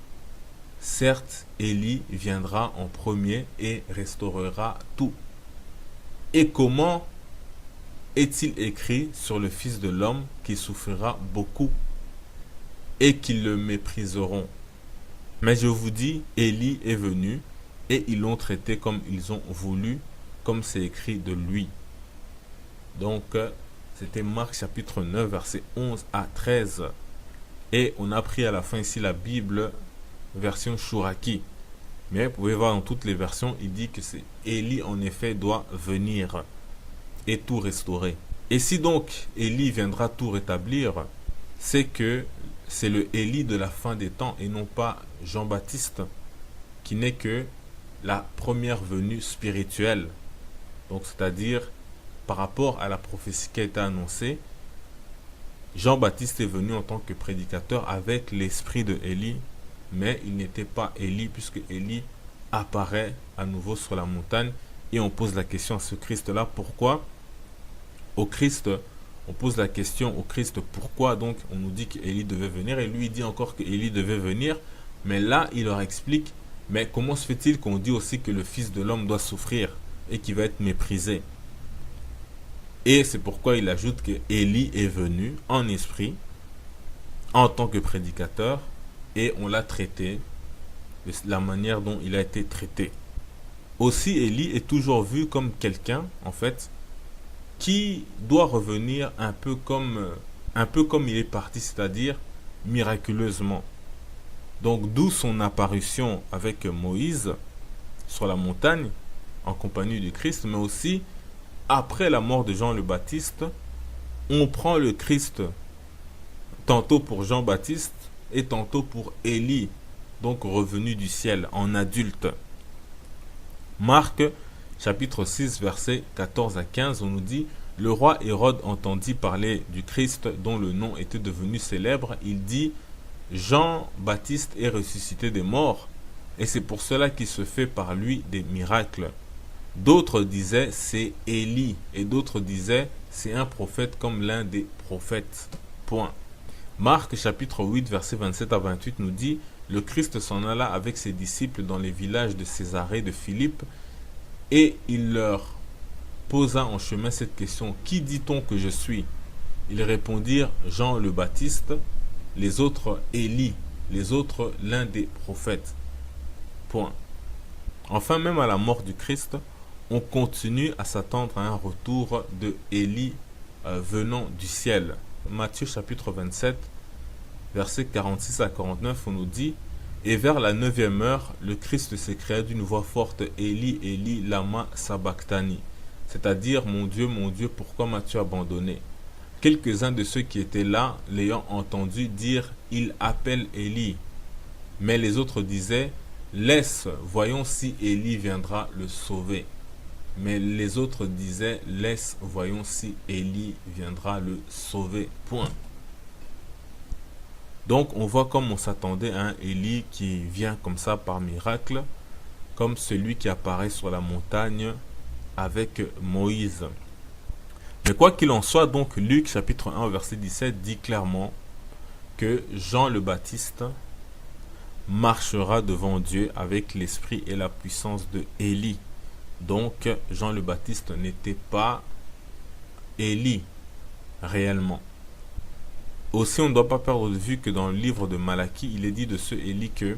Certes, Élie viendra en premier et restaurera tout. Et comment est-il écrit sur le Fils de l'homme qui souffrira beaucoup et qu'ils le mépriseront? Mais je vous dis, Élie est venu et ils l'ont traité comme ils ont voulu, comme c'est écrit de lui. Donc, c'était Marc chapitre 9, versets 11 à 13. Et on a pris à la fin ici la Bible version Chouraki. Mais vous pouvez voir dans toutes les versions, il dit que c'est Élie en effet doit venir et tout restaurer. Et si donc Élie viendra tout rétablir, c'est que c'est le Élie de la fin des temps et non pas Jean-Baptiste qui n'est que la première venue spirituelle. Donc c'est-à-dire par rapport à la prophétie qui a été annoncée, Jean-Baptiste est venu en tant que prédicateur avec l'esprit de Élie, mais il n'était pas Élie puisque Élie apparaît à nouveau sur la montagne et on pose la question à ce Christ-là, pourquoi au Christ, on pose la question au Christ, pourquoi donc on nous dit qu'Élie devait venir et lui il dit encore qu'Élie devait venir, mais là il leur explique, mais comment se fait-il qu'on dit aussi que le Fils de l'homme doit souffrir et qu'il va être méprisé? Et c'est pourquoi il ajoute que Élie est venu en esprit, en tant que prédicateur, et on l'a traité de la manière dont il a été traité. Aussi, Élie est toujours vu comme quelqu'un, en fait, qui doit revenir un peu comme il est parti, c'est-à-dire miraculeusement. Donc d'où son apparition avec Moïse sur la montagne, en compagnie du Christ, mais aussi après la mort de Jean le Baptiste, on prend le Christ tantôt pour Jean-Baptiste et tantôt pour Élie, donc revenu du ciel en adulte. Marc chapitre 6 versets 14 à 15, on nous dit: le roi Hérode entendit parler du Christ dont le nom était devenu célèbre. Il dit: Jean-Baptiste est ressuscité des morts et c'est pour cela qu'il se fait par lui des miracles. D'autres disaient c'est Élie et d'autres disaient c'est un prophète comme l'un des prophètes. Point. Marc chapitre 8 verset 27 à 28 nous dit: le Christ s'en alla avec ses disciples dans les villages de Césarée de Philippe et il leur posa en chemin cette question: qui dit-on que je suis? Ils répondirent: Jean le Baptiste, les autres Élie, les autres l'un des prophètes. Point. Enfin, même à la mort du Christ, on continue à s'attendre à un retour de Élie venant du ciel. Matthieu chapitre 27, versets 46 à 49, on nous dit: et vers la 9e heure, le Christ s'écria d'une voix forte: Élie, Élie, lama sabachthani. C'est-à-dire, mon Dieu, pourquoi m'as-tu abandonné? Quelques-uns de ceux qui étaient là, l'ayant entendu dire: il appelle Élie. Mais les autres disaient: laisse, voyons si Élie viendra le sauver. Mais les autres disaient: laisse, voyons si Élie viendra le sauver. Point. Donc on voit comme on s'attendait à un Élie qui vient comme ça par miracle, comme celui qui apparaît sur la montagne avec Moïse. Mais quoi qu'il en soit, donc Luc chapitre 1 verset 17 dit clairement que Jean le Baptiste marchera devant Dieu avec l'esprit et la puissance de Élie. Donc Jean le Baptiste n'était pas Élie réellement. Aussi, on ne doit pas perdre de vue que dans le livre de Malachie, il est dit de ce Élie que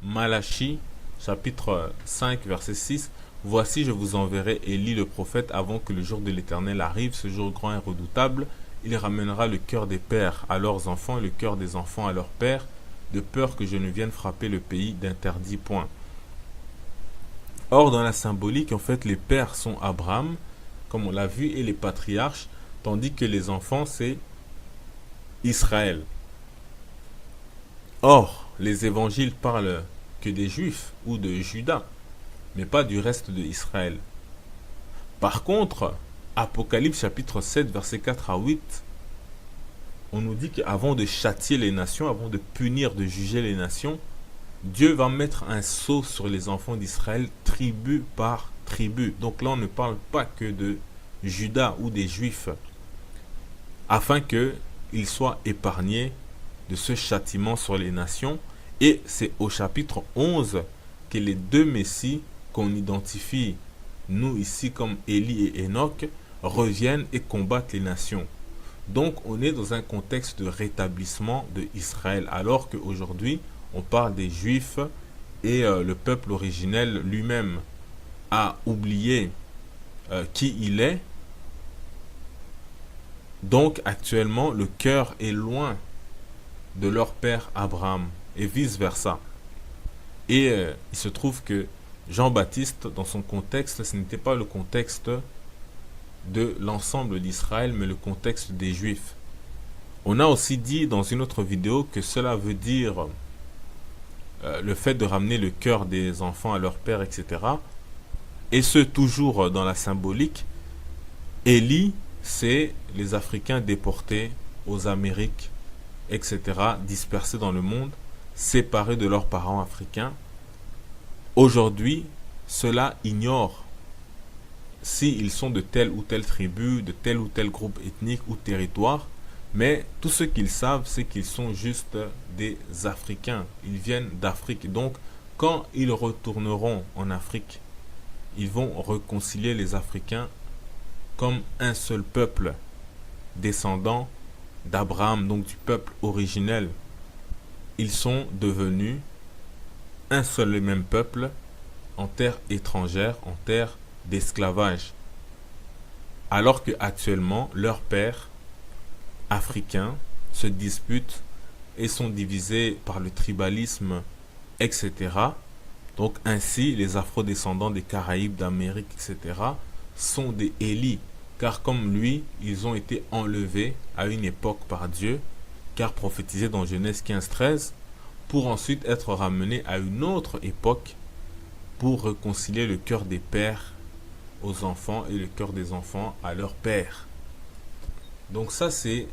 Malachie, chapitre 5, verset 6, voici, je vous enverrai Élie le prophète avant que le jour de l'Éternel arrive, ce jour grand et redoutable. Il ramènera le cœur des pères à leurs enfants et le cœur des enfants à leurs pères, de peur que je ne vienne frapper le pays d'interdit. Point. Or, dans la symbolique, en fait, les pères sont Abraham, comme on l'a vu, et les patriarches, tandis que les enfants, c'est Israël. Or, les évangiles parlent que des Juifs ou de Juda, mais pas du reste de Israël. Par contre, Apocalypse chapitre 7, versets 4 à 8, on nous dit qu'avant de châtier les nations, avant de punir, de juger les nations, Dieu va mettre un sceau sur les enfants d'Israël, tribu par tribu. Donc là, on ne parle pas que de Juda ou des Juifs, afin qu'ils soient épargnés de ce châtiment sur les nations. Et c'est au chapitre 11 que les deux messies qu'on identifie, nous ici comme Élie et Enoch, reviennent et combattent les nations. Donc on est dans un contexte de rétablissement de Israël, alors qu'aujourd'hui on parle des Juifs et le peuple originel lui-même a oublié qui il est. Donc actuellement le cœur est loin de leur père Abraham et vice-versa. Et il se trouve que Jean-Baptiste, dans son contexte, ce n'était pas le contexte de l'ensemble d'Israël, mais le contexte des Juifs. On a aussi dit dans une autre vidéo que cela veut dire le fait de ramener le cœur des enfants à leur père, etc. Et ce, toujours dans la symbolique. Élie, c'est les Africains déportés aux Amériques, etc., dispersés dans le monde, séparés de leurs parents africains. Aujourd'hui, ceux-là ignorent s'ils sont de telle ou telle tribu, de tel ou tel groupe ethnique ou territoire, mais tout ce qu'ils savent, c'est qu'ils sont juste des Africains. Ils viennent d'Afrique. Donc, quand ils retourneront en Afrique, ils vont réconcilier les Africains comme un seul peuple, descendant d'Abraham, donc du peuple originel. Ils sont devenus un seul et même peuple en terre étrangère, en terre d'esclavage. Alors que actuellement, leurs pères africains se disputent et sont divisés par le tribalisme, etc. Donc ainsi, les afrodescendants des Caraïbes, d'Amérique, etc. sont des Élis, car comme lui, ils ont été enlevés à une époque par Dieu, car prophétisé dans Genèse 15-13, pour ensuite être ramenés à une autre époque pour réconcilier le cœur des pères aux enfants et le cœur des enfants à leur père. Donc ça, c'est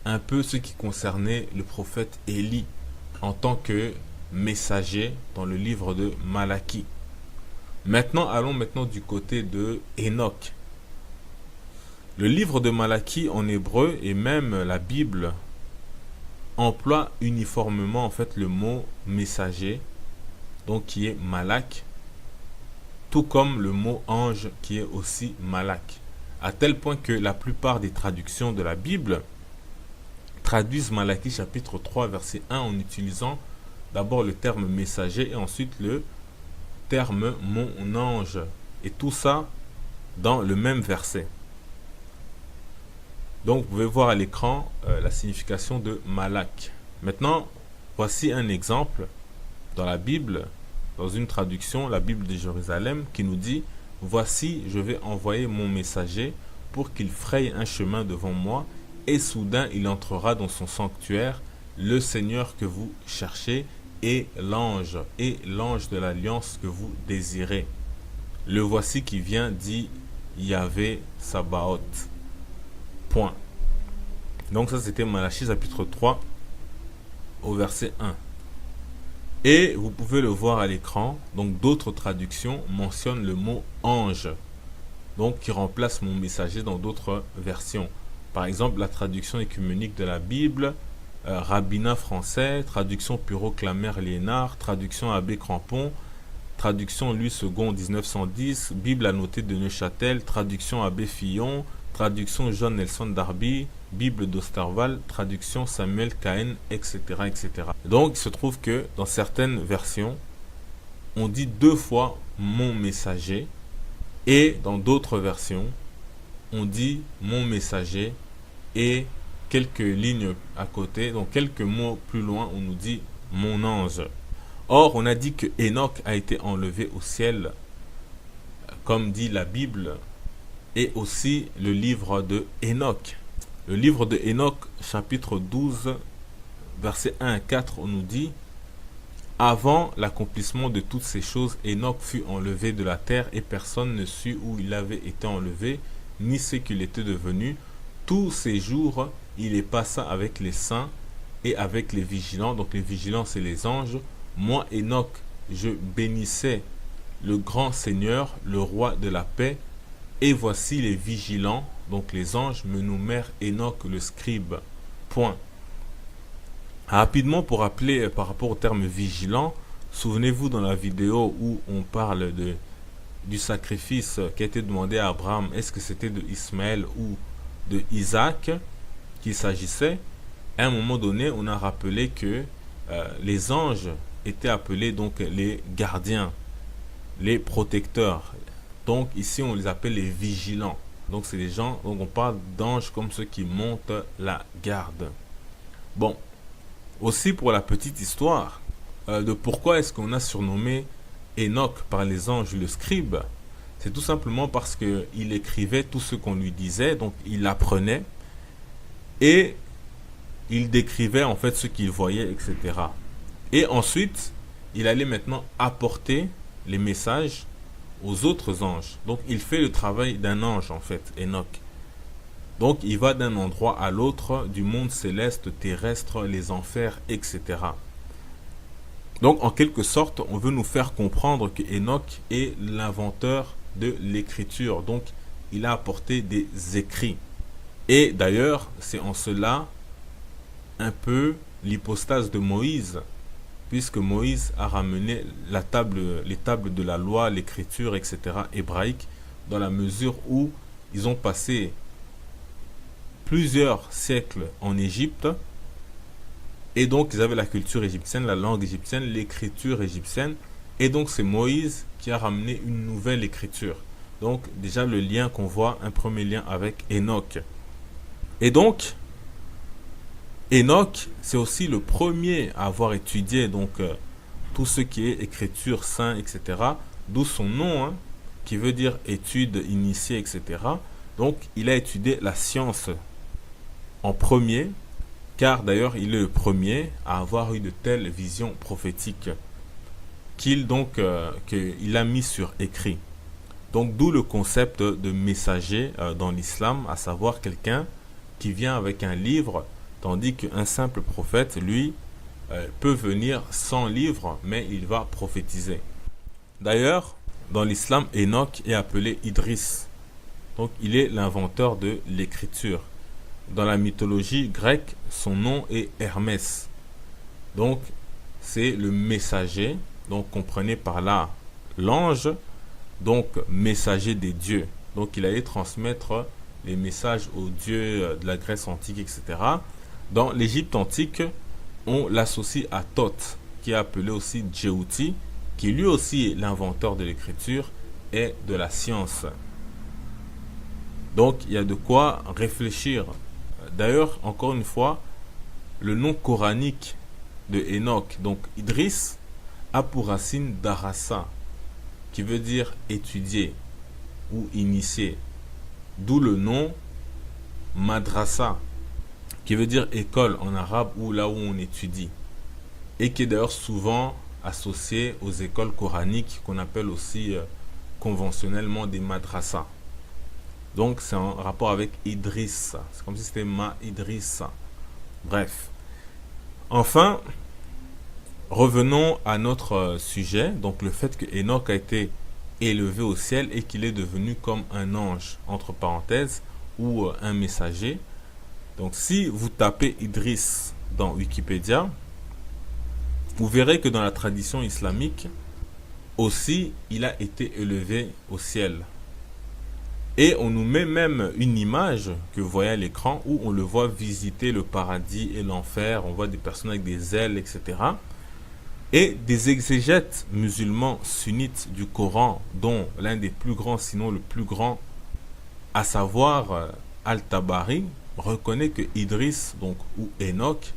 un peu ce qui concernait le prophète Élie en tant que messager dans le livre de Malachie. Maintenant, allons du côté de Enoch. Le livre de Malachie en hébreu et même la Bible emploie uniformément en fait le mot messager, donc qui est malak, tout comme le mot ange qui est aussi malak, à tel point que la plupart des traductions de la Bible traduisent Malachie chapitre 3 verset 1 en utilisant d'abord le terme messager et ensuite le terme mon ange, et tout ça dans le même verset. Donc vous pouvez voir à l'écran la signification de Malak. Maintenant, voici un exemple dans la Bible, dans une traduction, la Bible de Jérusalem, qui nous dit: voici, je vais envoyer mon messager pour qu'il fraye un chemin devant moi, et soudain il entrera dans son sanctuaire, le Seigneur que vous cherchez, et l'ange de l'alliance que vous désirez. Le voici qui vient, dit Yahvé Sabaoth. Point. Donc ça, c'était Malachie chapitre 3 au verset 1. Et vous pouvez le voir à l'écran, donc d'autres traductions mentionnent le mot ange, donc qui remplace mon messager dans d'autres versions. Par exemple, la traduction écuménique de la Bible, Rabbinat français, traduction Puro-Clamer Liénard, traduction Abbé Crampon, traduction Louis II 1910, Bible annotée de Neuchâtel, traduction Abbé Fillon, traduction John Nelson Darby, Bible d'Osterwald, traduction Samuel Cahen, etc., etc. Donc, il se trouve que dans certaines versions, on dit 2 fois mon messager, et dans d'autres versions, on dit mon messager et quelques lignes à côté, donc quelques mots plus loin, on nous dit mon ange. Or, on a dit que Enoch a été enlevé au ciel comme dit la Bible, et aussi le livre de Enoch. Le livre de Enoch, chapitre 12, versets 1 à 4, on nous dit: Avant l'accomplissement de toutes ces choses, Enoch fut enlevé de la terre et personne ne sut où il avait été enlevé, ni ce qu'il était devenu. Tous ces jours, il les passa avec les saints et avec les vigilants. Donc les vigilants, c'est les anges. Moi, Enoch, je bénissais le grand Seigneur, le roi de la paix. Et voici les vigilants, donc les anges, me nommèrent Enoch le scribe. Point. Rapidement, pour rappeler par rapport au terme vigilant, souvenez-vous dans la vidéo où on parle du sacrifice qui a été demandé à Abraham, est-ce que c'était de Ismaël ou de Isaac qu'il s'agissait? À un moment donné, on a rappelé que les anges étaient appelés donc les gardiens, les protecteurs. Donc ici, on les appelle les vigilants. Donc c'est des gens, donc on parle d'anges comme ceux qui montent la garde. Bon, aussi pour la petite histoire de pourquoi est-ce qu'on a surnommé Enoch par les anges le scribe, c'est tout simplement parce qu'il écrivait tout ce qu'on lui disait, donc il apprenait et il décrivait en fait ce qu'il voyait, etc. Et ensuite, il allait maintenant apporter les messages aux autres anges. Donc il fait le travail d'un ange en fait, Enoch. Donc il va d'un endroit à l'autre, du monde céleste, terrestre, les enfers, etc. Donc en quelque sorte, on veut nous faire comprendre que Enoch est l'inventeur de l'écriture. Donc il a apporté des écrits. Et d'ailleurs, c'est en cela un peu l'hypostase de Moïse, puisque Moïse a ramené les tables de la loi, l'écriture, etc. hébraïque, dans la mesure où ils ont passé plusieurs siècles en Égypte, et donc ils avaient la culture égyptienne, la langue égyptienne, l'écriture égyptienne, et donc c'est Moïse qui a ramené une nouvelle écriture. Donc déjà le lien qu'on voit, un premier lien avec Enoch. Et donc, Enoch, c'est aussi le premier à avoir étudié donc tout ce qui est écriture, saint, etc. D'où son nom, hein, qui veut dire étude, initié, etc. Donc, il a étudié la science en premier, car d'ailleurs, il est le premier à avoir eu de telles visions prophétiques qu'il a mis sur écrit. Donc, d'où le concept de messager dans l'islam, à savoir quelqu'un qui vient avec un livre, tandis qu'un simple prophète, lui, peut venir sans livre, mais il va prophétiser. D'ailleurs, dans l'islam, Enoch est appelé Idris. Donc, il est l'inventeur de l'écriture. Dans la mythologie grecque, son nom est Hermès. Donc, c'est le messager. Donc, comprenez par là l'ange, donc messager des dieux. Donc, il allait transmettre les messages aux dieux de la Grèce antique, etc. Dans l'Égypte antique, on l'associe à Thoth, qui est appelé aussi Djéouti, qui lui aussi est l'inventeur de l'écriture et de la science. Donc, il y a de quoi réfléchir. D'ailleurs, encore une fois, le nom coranique de Enoch, donc Idris, a pour racine Darassa, qui veut dire étudier ou initier. D'où le nom Madrasa, qui veut dire école en arabe ou là où on étudie. Et qui est d'ailleurs souvent associé aux écoles coraniques qu'on appelle aussi conventionnellement des madrasas. Donc c'est en rapport avec Idriss. C'est comme si c'était Ma Idrissa. Bref. Enfin, revenons à notre sujet. Donc le fait que Enoch a été élevé au ciel et qu'il est devenu comme un ange, entre parenthèses, ou un messager. Donc si vous tapez Idriss dans Wikipédia, vous verrez que dans la tradition islamique, aussi, il a été élevé au ciel. Et on nous met même une image que vous voyez à l'écran où on le voit visiter le paradis et l'enfer. On voit des personnes avec des ailes, etc. Et des exégètes musulmans sunnites du Coran, dont l'un des plus grands, sinon le plus grand, à savoir Al-Tabari, reconnaît que Idriss, donc, ou Enoch,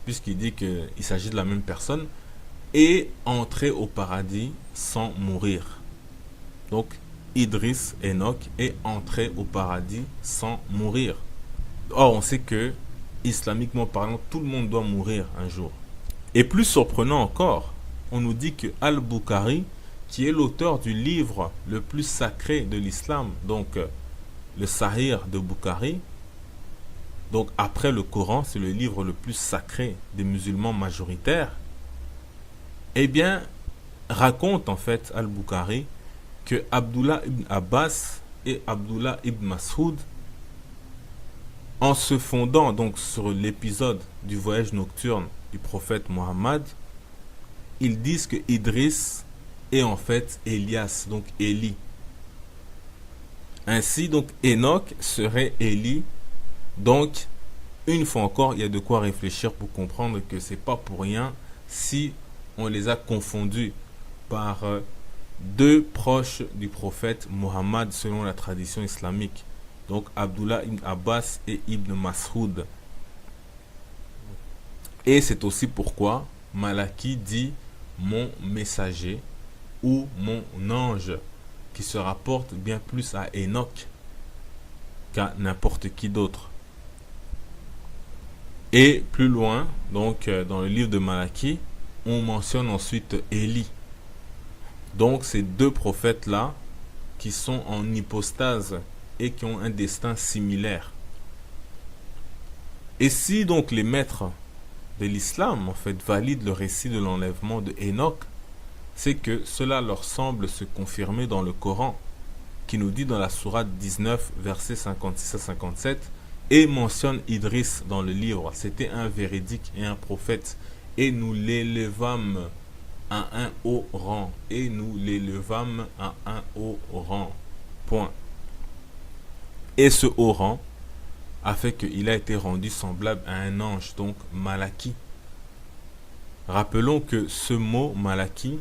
puisqu'il dit qu'il s'agit de la même personne, est entré au paradis sans mourir. Donc, Idriss, Enoch est entré au paradis sans mourir. Or, on sait que, islamiquement parlant, tout le monde doit mourir un jour. Et plus surprenant encore, on nous dit que Al-Bukhari, qui est l'auteur du livre le plus sacré de l'islam, donc le Sahih de Bukhari, donc après le Coran, c'est le livre le plus sacré des musulmans majoritaires, eh bien, raconte en fait Al-Bukhari que Abdullah ibn Abbas et Abdullah ibn Mas'ud, en se fondant donc sur l'épisode du voyage nocturne du prophète Mohammed, ils disent que Idriss est en fait Elias, donc Élie. Ainsi, donc Enoch serait Élie. Donc, une fois encore, il y a de quoi réfléchir pour comprendre que c'est pas pour rien si on les a confondus par deux proches du prophète Mohammed selon la tradition islamique. Donc Abdullah ibn Abbas et Ibn Mas'ud. Et c'est aussi pourquoi Malaki dit mon messager ou mon ange, qui se rapporte bien plus à Enoch qu'à n'importe qui d'autre. Et plus loin, donc dans le livre de Malaki, on mentionne ensuite Élie. Donc ces deux prophètes-là qui sont en hypostase et qui ont un destin similaire. Et si donc les maîtres de l'islam en fait valident le récit de l'enlèvement de Enoch, c'est que cela leur semble se confirmer dans le Coran, qui nous dit dans la sourate 19, versets 56 à 57, et mentionne Idriss dans le livre. C'était un véridique et un prophète, et nous l'élevâmes à un haut rang, et nous l'élevâmes à un haut rang. Point. Et ce haut rang a fait qu'il a été rendu semblable à un ange, donc Malaki. Rappelons que ce mot Malaki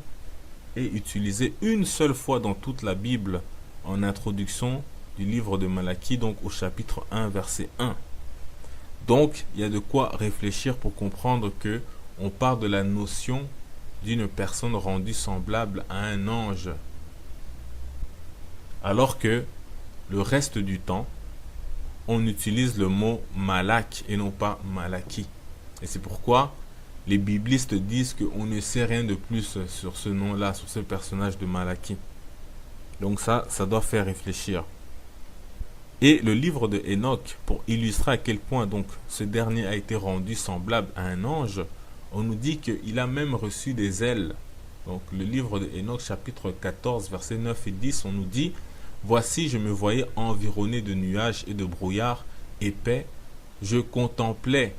est utilisé une seule fois dans toute la Bible en introduction du livre de Malaki, donc au chapitre 1, verset 1. Donc, il y a de quoi réfléchir pour comprendre que on parle de la notion d'une personne rendue semblable à un ange. Alors que le reste du temps, on utilise le mot Malak et non pas Malaki. Et c'est pourquoi les biblistes disent qu'on ne sait rien de plus sur ce nom-là, sur ce personnage de Malaki. Donc ça doit faire réfléchir. Et le livre de Enoch, pour illustrer à quel point donc ce dernier a été rendu semblable à un ange, on nous dit qu'il a même reçu des ailes. Donc le livre de Enoch, chapitre 14, versets 9 et 10, on nous dit « Voici, je me voyais environné de nuages et de brouillards épais. Je contemplais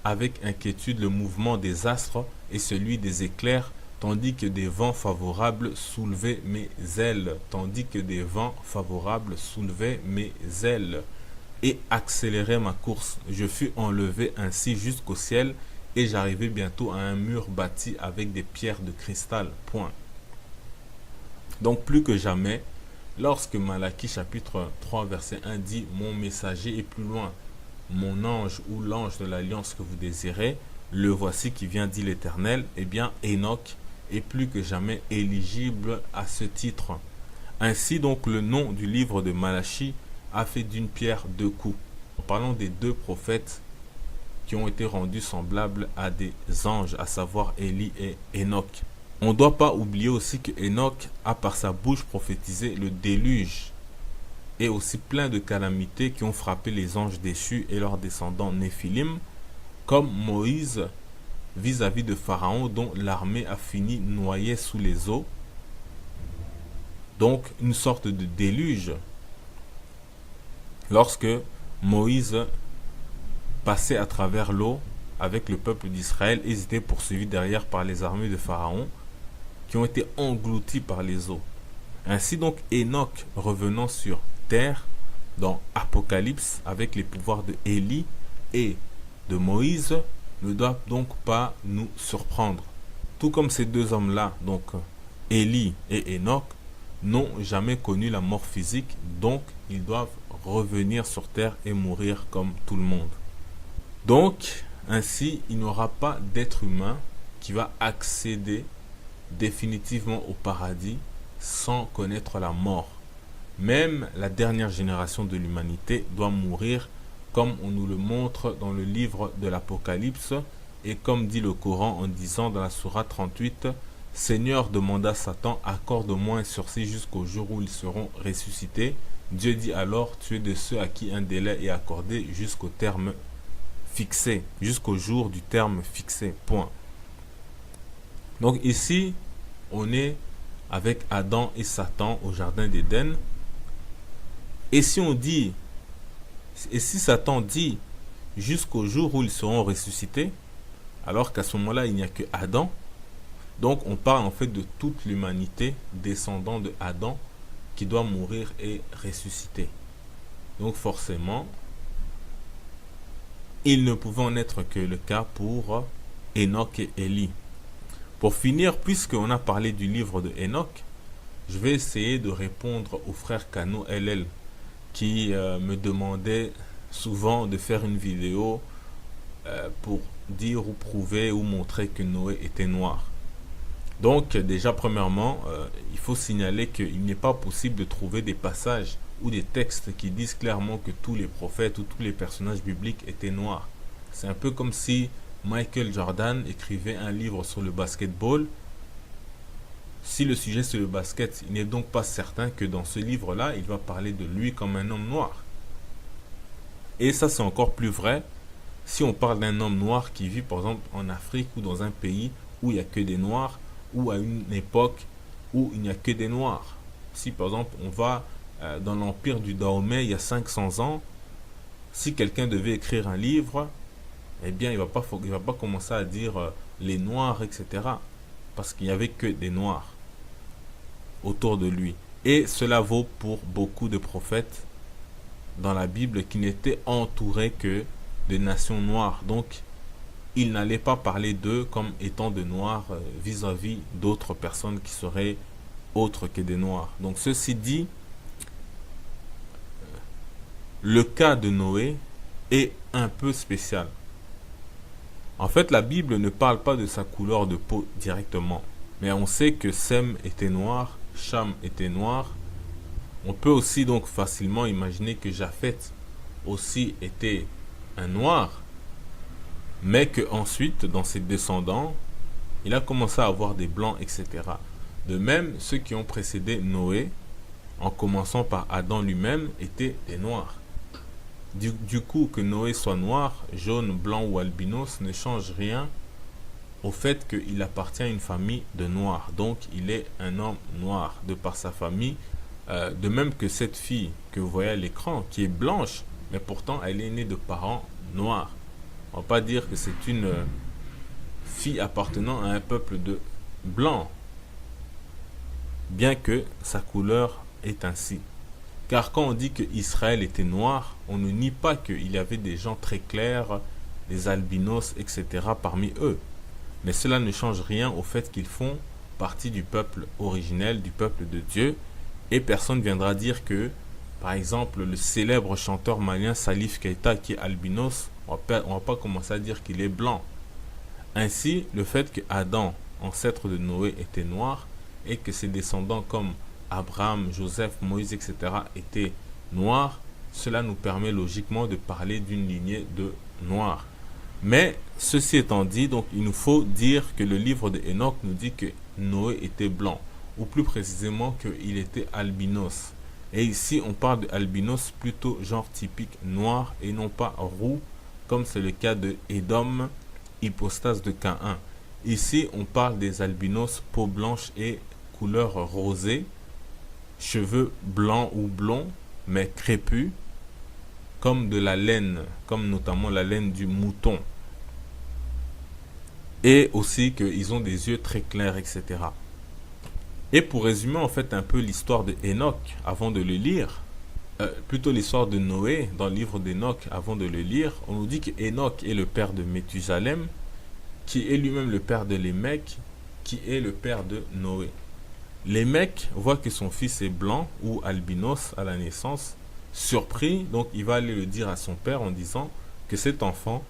avec inquiétude le mouvement des astres et celui des éclairs, tandis que des vents favorables soulevaient mes ailes. Tandis que des vents favorables soulevaient mes ailes. Et accéléraient ma course. Je fus enlevé ainsi jusqu'au ciel, et j'arrivai bientôt à un mur bâti avec des pierres de cristal. » Point. Donc plus que jamais, lorsque Malaki chapitre 3 verset 1 dit « Mon messager est plus loin, mon ange ou l'ange de l'alliance que vous désirez, le voici qui vient, dit l'Éternel », eh bien Enoch est plus que jamais éligible à ce titre. Ainsi donc le nom du livre de Malachi a fait d'une pierre deux coups. En parlant des deux prophètes qui ont été rendus semblables à des anges, à savoir Élie et Enoch. On ne doit pas oublier aussi que Enoch a par sa bouche prophétisé le déluge et aussi plein de calamités qui ont frappé les anges déchus et leurs descendants Néphilim, comme Moïse vis-à-vis de Pharaon dont l'armée a fini noyée sous les eaux. Donc une sorte de déluge lorsque Moïse passait à travers l'eau avec le peuple d'Israël et ils étaient poursuivis derrière par les armées de Pharaon qui ont été engloutis par les eaux. Ainsi donc Enoch revenant sur terre dans Apocalypse avec les pouvoirs de Élie et de Moïse ne doit donc pas nous surprendre. Tout comme ces deux hommes-là, donc Élie et Enoch, n'ont jamais connu la mort physique, donc ils doivent revenir sur terre et mourir comme tout le monde. Donc, ainsi, il n'y aura pas d'être humain qui va accéder définitivement au paradis sans connaître la mort. Même la dernière génération de l'humanité doit mourir, comme on nous le montre dans le livre de l'Apocalypse, et comme dit le Coran en disant dans la sourate 38, Seigneur, demanda Satan, accorde-moi un sursis jusqu'au jour où ils seront ressuscités. Dieu dit alors, tu es de ceux à qui un délai est accordé jusqu'au terme fixé, jusqu'au jour du terme fixé, point. Donc ici, on est avec Adam et Satan au jardin d'Éden. Et si on dit, et si Satan dit jusqu'au jour où ils seront ressuscités, alors qu'à ce moment-là, il n'y a que Adam, donc on parle en fait de toute l'humanité descendant de Adam qui doit mourir et ressusciter. Donc forcément, il ne pouvait en être que le cas pour Enoch et Élie. Pour finir, puisqu'on a parlé du livre de Enoch, je vais essayer de répondre au frère Kano LL qui me demandait souvent de faire une vidéo pour dire ou prouver ou montrer que Noé était noir. Donc déjà premièrement, il faut signaler qu'il n'est pas possible de trouver des passages ou des textes qui disent clairement que tous les prophètes ou tous les personnages bibliques étaient noirs. C'est un peu comme si Michael Jordan écrivait un livre sur le basketball. Si le sujet c'est le basket, il n'est donc pas certain que dans ce livre-là, il va parler de lui comme un homme noir. Et ça c'est encore plus vrai si on parle d'un homme noir qui vit par exemple en Afrique ou dans un pays où il n'y a que des noirs, ou à une époque où il n'y a que des noirs. Si par exemple on va dans l'empire du Dahomey il y a 500 ans, si quelqu'un devait écrire un livre, eh bien il va pas commencer à dire les noirs, etc. Parce qu'il n'y avait que des noirs autour de lui. Et cela vaut pour beaucoup de prophètes dans la Bible qui n'étaient entourés que de nations noires. Donc il n'allait pas parler d'eux comme étant de noirs vis-à-vis d'autres personnes qui seraient autres que des noirs. Donc ceci dit, le cas de Noé est un peu spécial. En fait, la Bible ne parle pas de sa couleur de peau directement. Mais on sait que Sem était noir, Cham était noir. On peut aussi donc facilement imaginer que Japhet aussi était un noir. Mais que ensuite, dans ses descendants, il a commencé à avoir des blancs, etc. De même, ceux qui ont précédé Noé, en commençant par Adam lui-même, étaient des noirs. Du coup, que Noé soit noir, jaune, blanc ou albinos ne change rien au fait qu'il appartient à une famille de noirs. Donc, il est un homme noir de par sa famille. De même que cette fille que vous voyez à l'écran, qui est blanche, mais pourtant elle est née de parents noirs. On ne va pas dire que c'est une fille appartenant à un peuple de blancs, bien que sa couleur est ainsi. Car quand on dit que Israël était noir, on ne nie pas qu'il y avait des gens très clairs, des albinos, etc. parmi eux. Mais cela ne change rien au fait qu'ils font partie du peuple originel, du peuple de Dieu. Et personne ne viendra dire que, par exemple, le célèbre chanteur malien Salif Keita qui est albinos, on va pas commencer à dire qu'il est blanc. Ainsi, le fait que Adam, ancêtre de Noé, était noir, et que ses descendants comme Abraham, Joseph, Moïse, etc. étaient noirs, cela nous permet logiquement de parler d'une lignée de noirs. Mais, ceci étant dit, donc il nous faut dire que le livre de Enoch nous dit que Noé était blanc, ou plus précisément qu'il était albinos. Et ici, on parle de albinos plutôt genre typique noir et non pas roux, comme c'est le cas de Édom, hypostase de Caïn. Ici, on parle des albinos peau blanche et couleur rosée, cheveux blancs ou blonds, mais crépus, comme de la laine, comme notamment la laine du mouton. Et aussi qu'ils ont des yeux très clairs, etc. Et pour résumer en fait un peu l'histoire de Enoch avant de le lire, plutôt l'histoire de Noé dans le livre d'Enoch avant de le lire, on nous dit que Enoch est le père de Méthusalem, qui est lui-même le père de Lémec, qui est le père de Noé. Lémec voit que son fils est blanc ou albinos à la naissance, surpris, donc il va aller le dire à son père en disant que cet enfant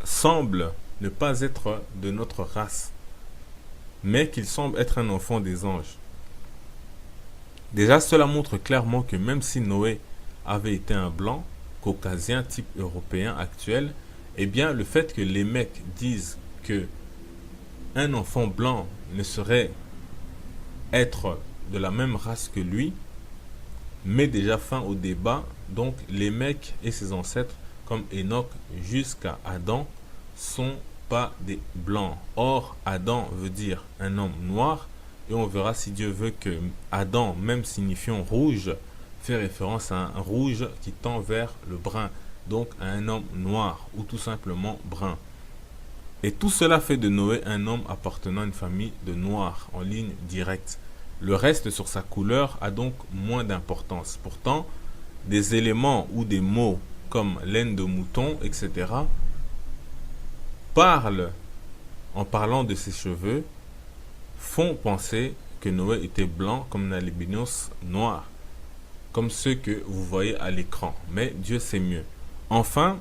semble ne pas être de notre race, mais qu'il semble être un enfant des anges. Déjà, cela montre clairement que même si Noé avait été un blanc, caucasien, type européen actuel, eh bien, le fait que les mecs disent que un enfant blanc ne saurait être de la même race que lui met déjà fin au débat. Donc les mecs et ses ancêtres comme Enoch jusqu'à Adam sont pas des blancs. Or Adam veut dire un homme noir et on verra si Dieu veut que Adam, même signifiant rouge, fait référence à un rouge qui tend vers le brun, donc à un homme noir ou tout simplement brun. Et tout cela fait de Noé un homme appartenant à une famille de noirs en ligne directe. Le reste sur sa couleur a donc moins d'importance. Pourtant, des éléments ou des mots comme laine de mouton, etc., parlent, en parlant de ses cheveux, font penser que Noé était blanc comme un albinos noir, comme ceux que vous voyez à l'écran. Mais Dieu sait mieux. Enfin,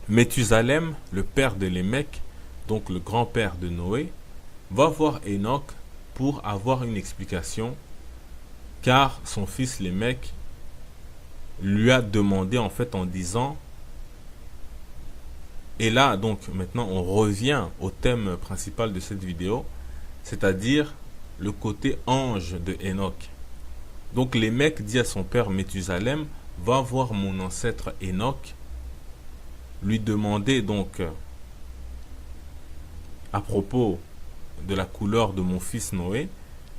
Méthusalem, le père de Lémec, donc le grand-père de Noé, va voir Enoch pour avoir une explication, car son fils Lémec lui a demandé en fait en disant, et là donc maintenant on revient au thème principal de cette vidéo, c'est-à-dire le côté ange de Enoch. Donc Lémec dit à son père Méthusalem, va voir mon ancêtre Enoch, lui demander donc à propos de la couleur de mon fils Noé,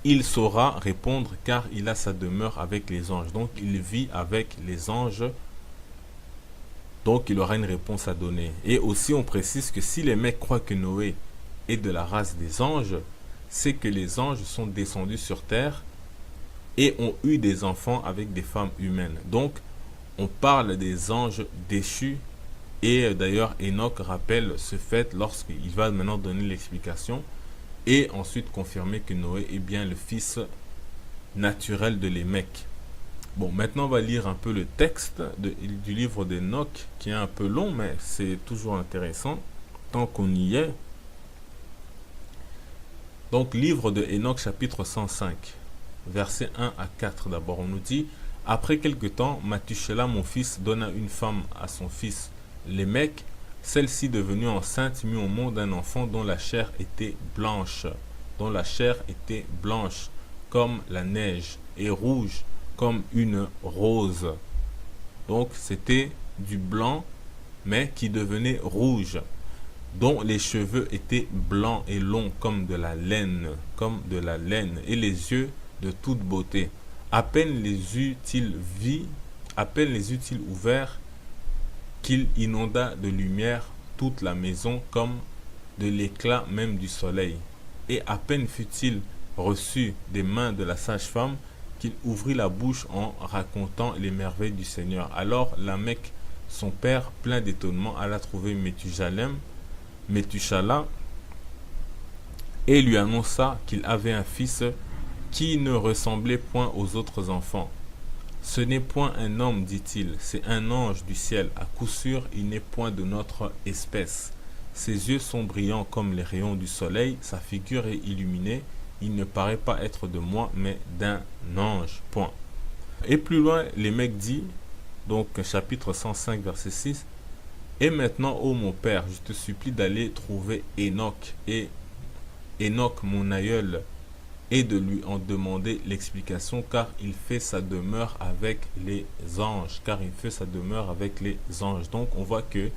il saura répondre car il a sa demeure avec les anges. Donc il vit avec les anges, donc il aura une réponse à donner. Et aussi on précise que si les mecs croient que Noé est de la race des anges, c'est que les anges sont descendus sur terre et ont eu des enfants avec des femmes humaines. Donc on parle des anges déchus. Et d'ailleurs, Enoch rappelle ce fait lorsqu'il va maintenant donner l'explication et ensuite confirmer que Noé est bien le fils naturel de Lémec. Bon, maintenant on va lire un peu le texte du livre d'Enoch qui est un peu long, mais c'est toujours intéressant tant qu'on y est. Donc, livre de Enoch, chapitre 105, versets 1 à 4. D'abord, on nous dit, après quelque temps, Mathushela, mon fils, donna une femme à son fils Lémec, celle-ci devenue enceinte mit au monde un enfant dont la chair était blanche, comme la neige et rouge comme une rose. Donc c'était du blanc mais qui devenait rouge, dont les cheveux étaient blancs et longs comme de la laine, et les yeux de toute beauté. À peine les eut-il ouverts qu'il inonda de lumière toute la maison comme de l'éclat même du soleil. Et à peine fut-il reçu des mains de la sage-femme qu'il ouvrit la bouche en racontant les merveilles du Seigneur. Alors Lamech, son père, plein d'étonnement, alla trouver Méthuselah, et lui annonça qu'il avait un fils qui ne ressemblait point aux autres enfants. Ce n'est point un homme, dit-il, c'est un ange du ciel. À coup sûr, il n'est point de notre espèce. Ses yeux sont brillants comme les rayons du soleil, sa figure est illuminée. Il ne paraît pas être de moi, mais d'un ange. Point. Et plus loin, les mecs disent, donc chapitre 105, verset 6, et maintenant, ô mon père, je te supplie d'aller trouver Enoch, et Enoch, mon aïeul, et de lui en demander l'explication, car il fait sa demeure avec les anges. Donc on voit que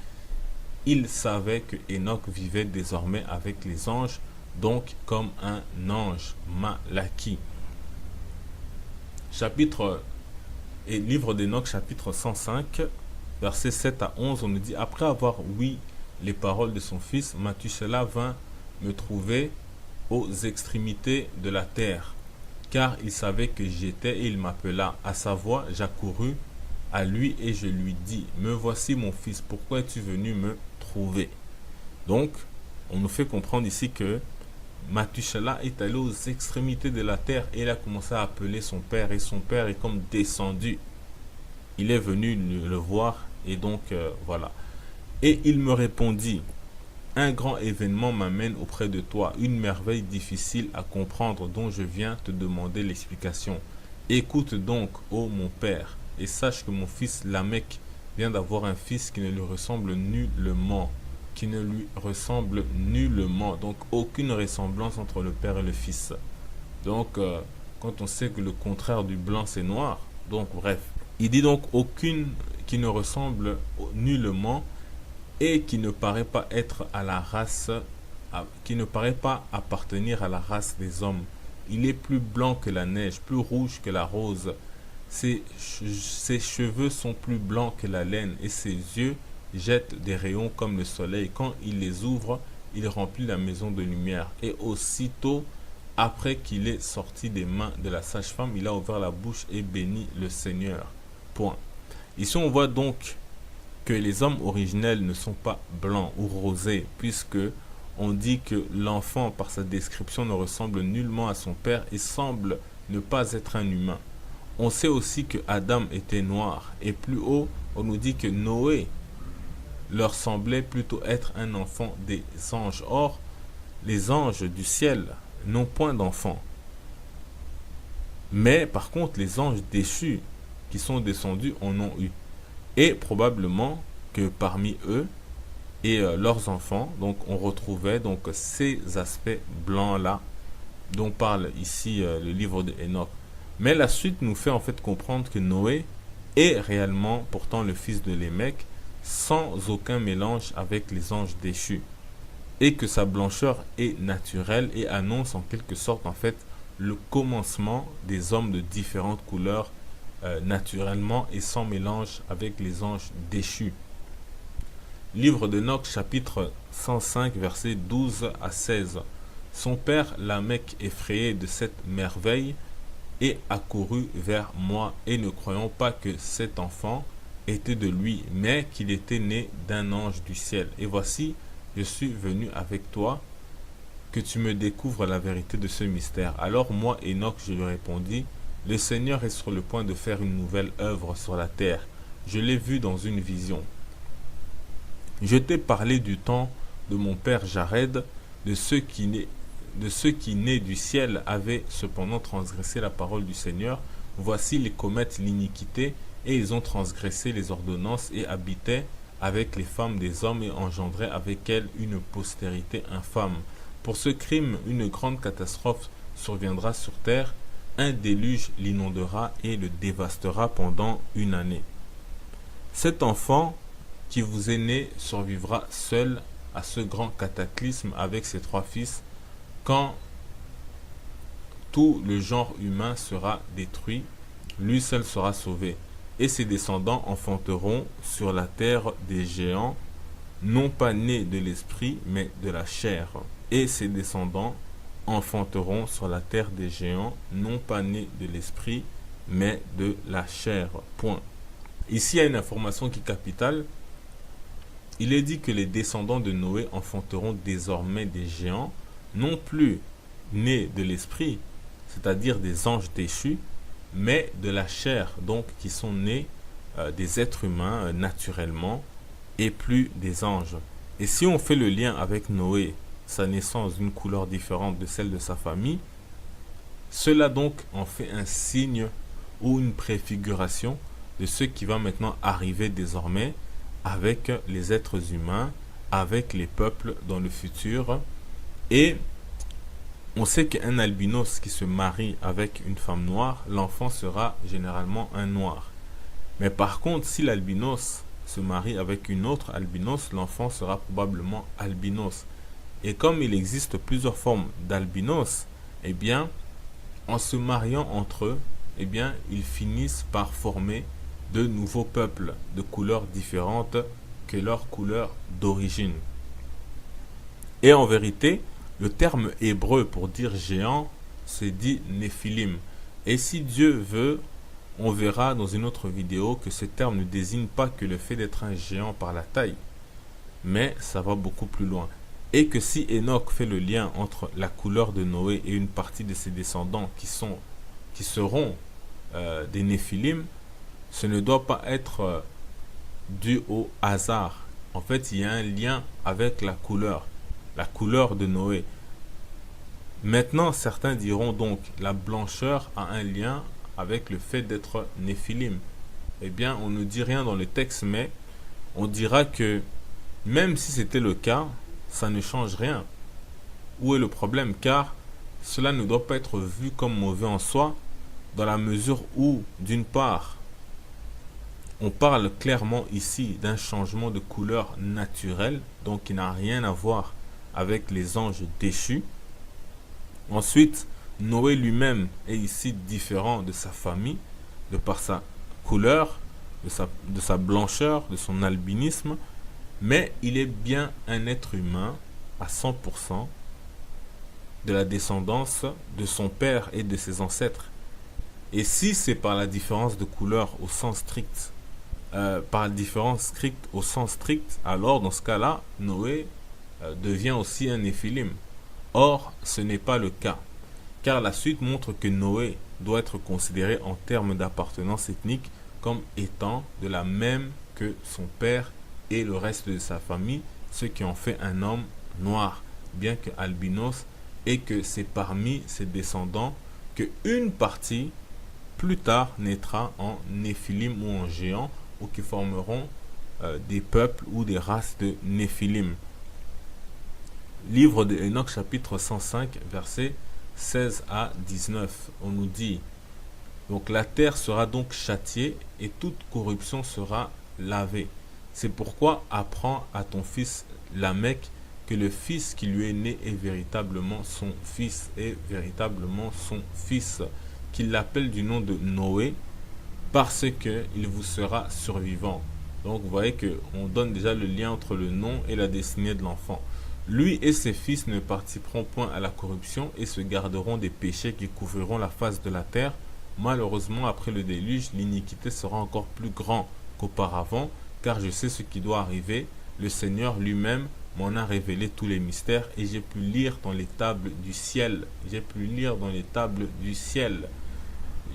il savait que Enoch vivait désormais avec les anges, donc comme un ange, Malaki. Livre d'Enoch, chapitre 105, versets 7 à 11, on nous dit, après avoir ouï les paroles de son fils, Mathuselah vint me trouver aux extrémités de la terre, car il savait que j'y étais, et il m'appela. À sa voix, j'accourus à lui et je lui dis, me voici mon fils, pourquoi es-tu venu me trouver? Donc, on nous fait comprendre ici que Mathuselah est allé aux extrémités de la terre et il a commencé à appeler son père, et son père est comme descendu. Il est venu le voir, et donc voilà. Et il me répondit, un grand événement m'amène auprès de toi, une merveille difficile à comprendre dont je viens te demander l'explication. Écoute donc, ô mon père, et sache que mon fils Lamech vient d'avoir un fils qui ne lui ressemble nullement. Qui ne lui ressemble nullement. Donc aucune ressemblance entre le père et le fils. Donc quand on sait que le contraire du blanc c'est noir. Donc bref. Il dit donc aucune qui ne ressemble nullement et qui ne paraît pas être à la race, qui ne paraît pas appartenir à la race des hommes. Il est plus blanc que la neige, plus rouge que la rose. Ses cheveux sont plus blancs que la laine et ses yeux jettent des rayons comme le soleil. Quand il les ouvre, il remplit la maison de lumière. Et aussitôt, après qu'il est sorti des mains de la sage-femme, il a ouvert la bouche et béni le Seigneur. Point. Ici, on voit donc que les hommes originels ne sont pas blancs ou rosés, puisque on dit que l'enfant, par sa description, ne ressemble nullement à son père et semble ne pas être un humain. On sait aussi que Adam était noir, et plus haut, on nous dit que Noé leur semblait plutôt être un enfant des anges. Or, les anges du ciel n'ont point d'enfants. Mais par contre, les anges déchus qui sont descendus en ont eu. Et probablement que parmi eux et leurs enfants, donc on retrouvait donc ces aspects blancs là dont parle ici le livre de Enoch. Mais la suite nous fait en fait comprendre que Noé est réellement pourtant le fils de Lémec, sans aucun mélange avec les anges déchus, et que sa blancheur est naturelle et annonce en quelque sorte en fait le commencement des hommes de différentes couleurs naturellement et sans mélange avec les anges déchus. Livre de Enoch, chapitre 105, versets 12 à 16. Son père Lamech, effrayé de cette merveille, est accouru vers moi, et ne croyons pas que cet enfant était de lui, mais qu'il était né d'un ange du ciel. Et voici, je suis venu avec toi, que tu me découvres la vérité de ce mystère. Alors moi, Enoch, je lui répondis, le Seigneur est sur le point de faire une nouvelle œuvre sur la terre. Je l'ai vu dans une vision. Je t'ai parlé du temps de mon père Jared, de ceux qui nés du ciel avaient cependant transgressé la parole du Seigneur. Voici, ils commettent l'iniquité, et ils ont transgressé les ordonnances et habitaient avec les femmes des hommes et engendraient avec elles une postérité infâme. Pour ce crime, une grande catastrophe surviendra sur terre, un déluge l'inondera et le dévastera pendant une année. Cet enfant qui vous est né survivra seul à ce grand cataclysme avec ses trois fils, quand tout le genre humain sera détruit, lui seul sera sauvé, et ses descendants enfanteront sur la terre des géants, non pas nés de l'esprit, mais de la chair. Et ses descendants enfanteront sur la terre des géants, non pas nés de l'esprit, mais de la chair. Point. Ici, il y a une information qui est capitale. Il est dit que les descendants de Noé enfanteront désormais des géants, non plus nés de l'esprit, c'est-à-dire des anges déchus, mais de la chair, donc qui sont nés des êtres humains naturellement, et plus des anges. Et si on fait le lien avec Noé, sa naissance d'une couleur différente de celle de sa famille, cela donc en fait un signe ou une préfiguration de ce qui va maintenant arriver désormais avec les êtres humains, avec les peuples dans le futur. Et on sait qu'un albinos qui se marie avec une femme noire, l'enfant sera généralement un noir. Mais par contre, si l'albinos se marie avec une autre albinos, l'enfant sera probablement albinos. Et comme il existe plusieurs formes d'albinos, eh bien, en se mariant entre eux, eh bien, ils finissent par former de nouveaux peuples de couleurs différentes que leur couleur d'origine. Et en vérité, le terme hébreu pour dire géant, c'est dit Néphilim. Et si Dieu veut, on verra dans une autre vidéo que ce terme ne désigne pas que le fait d'être un géant par la taille, mais ça va beaucoup plus loin. Et que si Enoch fait le lien entre la couleur de Noé et une partie de ses descendants qui seront des Néphilim, ce ne doit pas être dû au hasard. En fait, il y a un lien avec la couleur de Noé. Maintenant, certains diront donc la blancheur a un lien avec le fait d'être Néphilim? Eh bien, on ne dit rien dans le texte, mais on dira que même si c'était le cas, ça ne change rien. Où est le problème? Car cela ne doit pas être vu comme mauvais en soi, dans la mesure où, d'une part, on parle clairement ici d'un changement de couleur naturel, donc qui n'a rien à voir avec les anges déchus. Ensuite, Noé lui-même est ici différent de sa famille, de par sa couleur, de sa blancheur, de son albinisme, mais il est bien un être humain à 100% de la descendance de son père et de ses ancêtres. Et si c'est par la différence de couleur au sens strict, par la différence stricte au sens strict, alors dans ce cas-là, Noé devient aussi un Néphilim. Or, ce n'est pas le cas, car la suite montre que Noé doit être considéré en termes d'appartenance ethnique comme étant de la même que son père et le reste de sa famille, ce qui en fait un homme noir, bien que albinos, et que c'est parmi ses descendants que une partie plus tard naîtra en Néphilim ou en géant, ou qui formeront des peuples ou des races de Néphilim. Livre de Enoch chapitre 105 versets 16 à 19, on nous dit: donc la terre sera donc châtiée et toute corruption sera lavée. C'est pourquoi apprends à ton fils Lamech que le fils qui lui est né est véritablement son fils, est véritablement son fils, qu'il l'appelle du nom de Noé, parce que il vous sera survivant. Donc vous voyez qu'on donne déjà le lien entre le nom et la destinée de l'enfant. Lui et ses fils ne participeront point à la corruption et se garderont des péchés qui couvriront la face de la terre. Malheureusement, après le déluge, l'iniquité sera encore plus grande qu'auparavant, car je sais ce qui doit arriver. Le Seigneur lui-même m'en a révélé tous les mystères et j'ai pu lire dans les tables du ciel. J'ai pu lire dans les tables du ciel.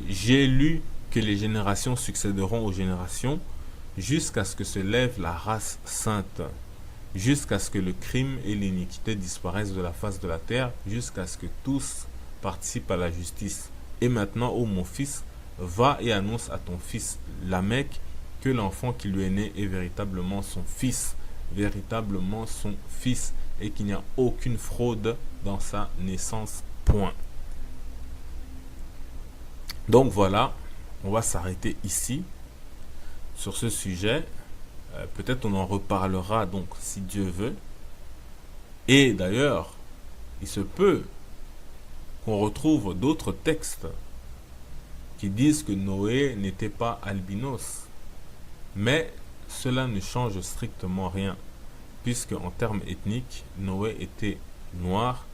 J'ai lu que les générations succéderont aux générations jusqu'à ce que se lève la race sainte, jusqu'à ce que le crime et l'iniquité disparaissent de la face de la terre, jusqu'à ce que tous participent à la justice. Et maintenant, ô mon fils, va et annonce à ton fils Lamech que l'enfant qui lui est né est véritablement son fils, et qu'il n'y a aucune fraude dans sa naissance, point. Donc voilà, on va s'arrêter ici sur ce sujet. Peut-être on en reparlera donc si Dieu veut. Et d'ailleurs, il se peut qu'on retrouve d'autres textes qui disent que Noé n'était pas albinos. Mais cela ne change strictement rien, puisque en termes ethniques, Noé était noir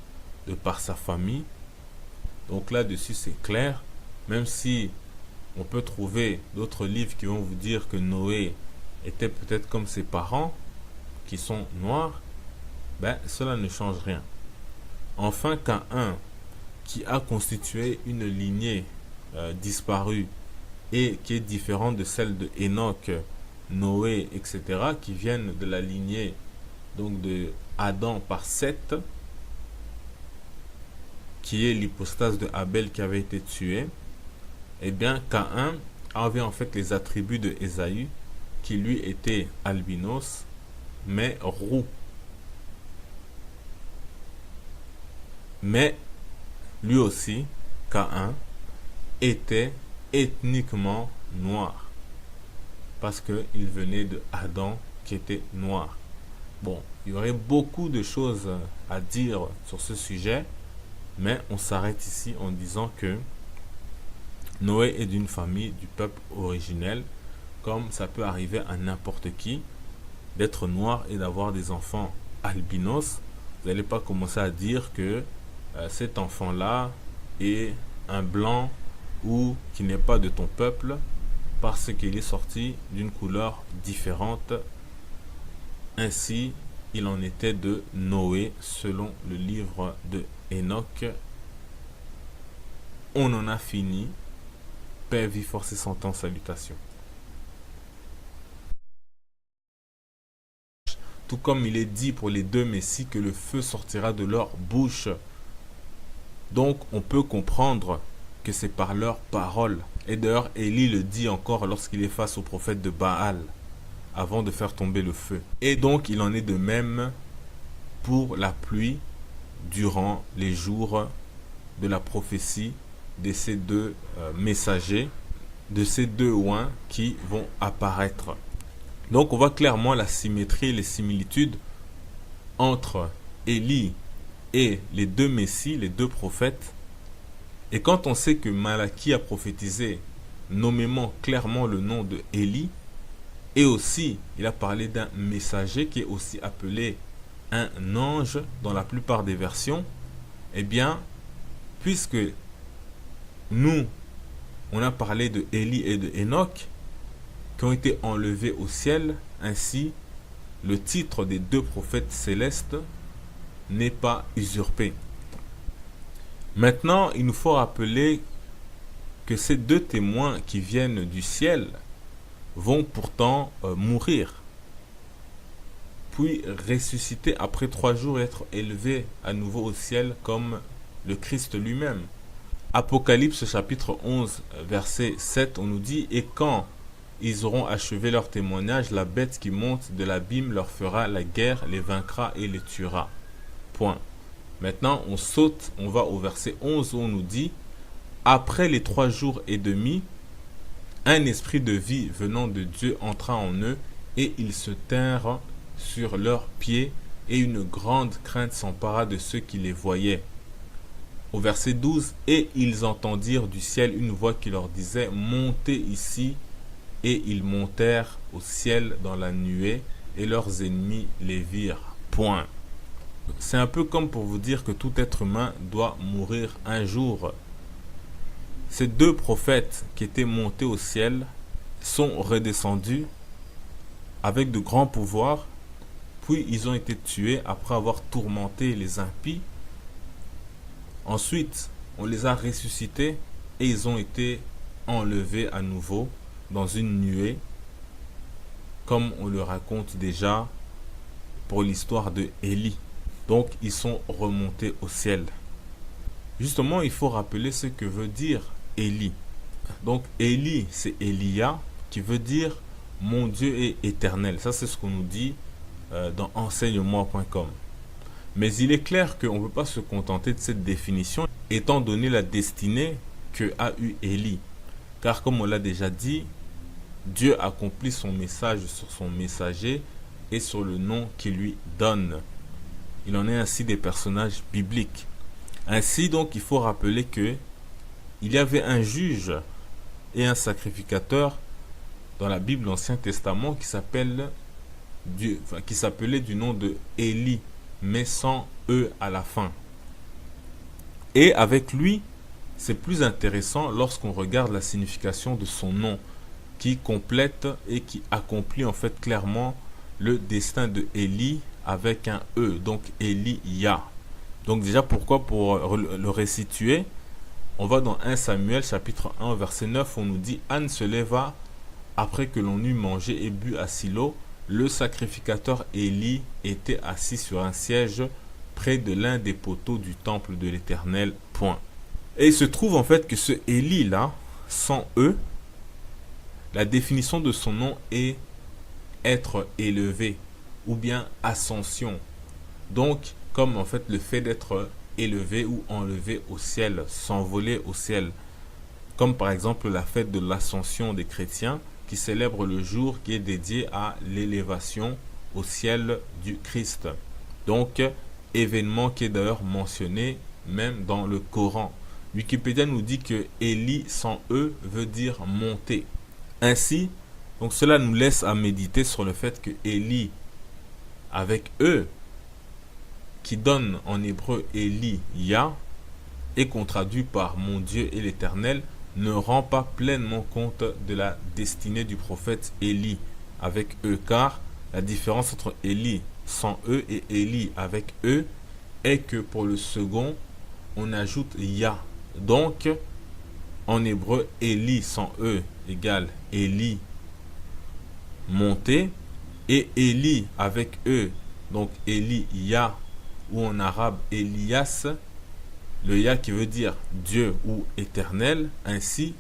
de par sa famille. Donc là-dessus c'est clair, même si on peut trouver d'autres livres qui vont vous dire que Noé était peut-être comme ses parents, qui sont noirs, ben cela ne change rien. Enfin, Caïn, qui a constitué une lignée disparue et qui est différente de celle de Enoch, Noé, etc., qui viennent de la lignée donc de Adam par Seth, qui est l'hypostase de Abel qui avait été tué. Eh bien, Caïn avait en fait les attributs de Ésaü, qui lui était albinos, mais roux. Mais lui aussi, Caïn, était ethniquement noir, parce qu'il venait de Adam qui était noir. Bon, il y aurait beaucoup de choses à dire sur ce sujet, mais on s'arrête ici en disant que Noé est d'une famille du peuple originel, comme ça peut arriver à n'importe qui d'être noir et d'avoir des enfants albinos. Vous n'allez pas commencer à dire que cet enfant-là est un blanc ou qui n'est pas de ton peuple parce qu'il est sorti d'une couleur différente. Ainsi, il en était de Noé selon le livre de Enoch. On en a fini. Paix, vie, force et santé, salutations. Tout comme il est dit pour les deux messies que le feu sortira de leur bouche. Donc on peut comprendre que c'est par leur parole Et d'ailleurs, Élie le dit encore lorsqu'il est face au prophète de Baal, avant de faire tomber le feu. Et donc, il en est de même pour la pluie durant les jours de la prophétie de ces deux messagers, de ces deux oins qui vont apparaître. Donc, on voit clairement la symétrie et les similitudes entre Élie et les deux messies, les deux prophètes. Et quand on sait que Malachie a prophétisé nommément clairement le nom de Élie, et aussi il a parlé d'un messager qui est aussi appelé un ange dans la plupart des versions, eh bien, puisque nous, on a parlé de Élie et de Enoch, qui ont été enlevés au ciel, ainsi le titre des deux prophètes célestes n'est pas usurpé. Maintenant, il nous faut rappeler que ces deux témoins qui viennent du ciel vont pourtant mourir, puis ressusciter après 3 jours et être élevés à nouveau au ciel comme le Christ lui-même. Apocalypse chapitre 11 verset 7, on nous dit « Et quand ils auront achevé leur témoignage, la bête qui monte de l'abîme leur fera la guerre, les vaincra et les tuera. » Point. Maintenant, on saute, on va au verset 11 où on nous dit « Après les 3 jours et demi, un esprit de vie venant de Dieu entra en eux, et ils se tinrent sur leurs pieds, et une grande crainte s'empara de ceux qui les voyaient. » Au verset 12, « Et ils entendirent du ciel une voix qui leur disait, montez ici, et ils montèrent au ciel dans la nuée, et leurs ennemis les virent. » Point. C'est un peu comme pour vous dire que tout être humain doit mourir un jour. Ces deux prophètes qui étaient montés au ciel sont redescendus avec de grands pouvoirs, puis ils ont été tués après avoir tourmenté les impies. Ensuite, on les a ressuscités et ils ont été enlevés à nouveau dans une nuée, comme on le raconte déjà pour l'histoire de Élie. Donc, ils sont remontés au ciel. Justement, il faut rappeler ce que veut dire Élie. Donc, Élie, c'est Elia, qui veut dire « Mon Dieu est éternel ». Ça, c'est ce qu'on nous dit dans enseignement.com. Mais il est clair qu'on ne peut pas se contenter de cette définition, étant donné la destinée que a eu Élie. Car comme on l'a déjà dit, Dieu accomplit son message sur son messager et sur le nom qu'il lui donne. Il en est ainsi des personnages bibliques. Ainsi donc, il faut rappeler que il y avait un juge et un sacrificateur dans la Bible, l'Ancien Testament, qui s'appelait du nom de Élie, mais sans E à la fin. Et avec lui, c'est plus intéressant lorsqu'on regarde la signification de son nom, qui complète et qui accomplit en fait clairement le destin de Élie avec un E, donc Élia. Donc déjà, pourquoi? Pour le resituer, on va dans 1 Samuel chapitre 1 verset 9, on nous dit « Anne se leva après que l'on eut mangé et bu à Silo. Le sacrificateur Élie était assis sur un siège près de l'un des poteaux du temple de l'Éternel. » Point. Et il se trouve en fait que ce Élie là, sans E, la définition de son nom est être élevé ou bien ascension. Donc, comme en fait le fait d'être élevé ou enlevé au ciel, s'envoler au ciel. Comme par exemple la fête de l'ascension des chrétiens qui célèbre le jour qui est dédié à l'élévation au ciel du Christ. Donc, événement qui est d'ailleurs mentionné même dans le Coran. Wikipédia nous dit que Élie sans E veut dire monter. Ainsi, donc cela nous laisse à méditer sur le fait que Élie avec E, qui donne en hébreu Elia, et qu'on traduit par mon Dieu et l'Éternel, ne rend pas pleinement compte de la destinée du prophète Élie avec E, car la différence entre Élie sans E et Élie avec E est que pour le second, on ajoute Ya. Donc, en hébreu, Élie sans E égale Élie monté, et Élie avec E, donc Elia, ou en arabe Elias, le Ya qui veut dire Dieu ou éternel. Ainsi,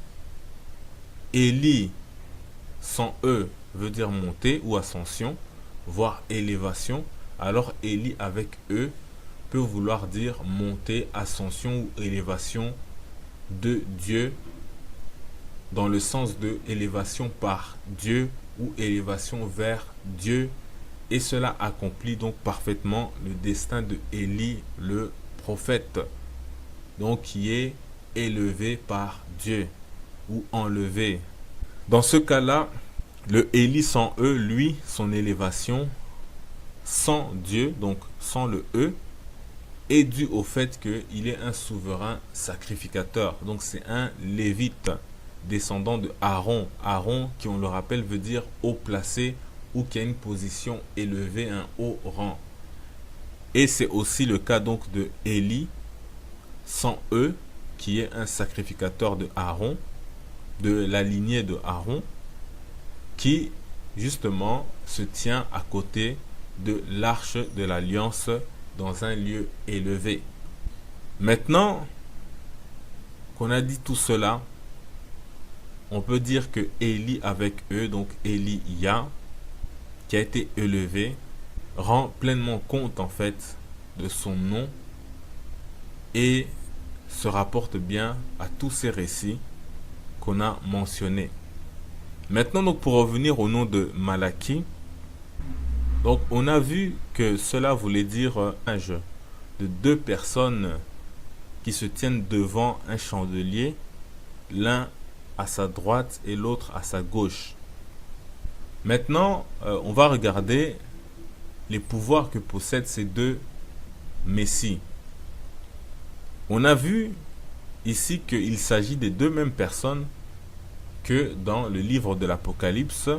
Élie, sans E, veut dire monter ou ascension, voire élévation. Alors Élie avec E peut vouloir dire montée, ascension ou élévation de Dieu, dans le sens de élévation par Dieu ou élévation vers Dieu. Et cela accomplit donc parfaitement le destin de Élie, le prophète, donc qui est élevé par Dieu ou enlevé. Dans ce cas-là, le Élie sans E, lui, son élévation sans Dieu, donc sans le E, est dû au fait qu'il est un souverain sacrificateur. Donc c'est un lévite, descendant de Aaron. Aaron, qui on le rappelle, veut dire haut placé ou qui a une position élevée, un haut rang. Et c'est aussi le cas donc de Élie, sans E, qui est un sacrificateur de Aaron, de la lignée de Aaron, qui justement se tient à côté de l'arche de l'alliance dans un lieu élevé. Maintenant qu'on a dit tout cela, on peut dire que Élie avec eux, donc Élia, qui a été élevé, rend pleinement compte en fait de son nom et se rapporte bien à tous ces récits qu'on a mentionnés. Maintenant, donc, pour revenir au nom de Malachie, donc on a vu que cela voulait dire un jeu de deux personnes qui se tiennent devant un chandelier, l'un à sa droite et l'autre à sa gauche. Maintenant, on va regarder les pouvoirs que possèdent ces deux messies. On a vu ici qu'il s'agit des deux mêmes personnes que dans le livre de l'Apocalypse,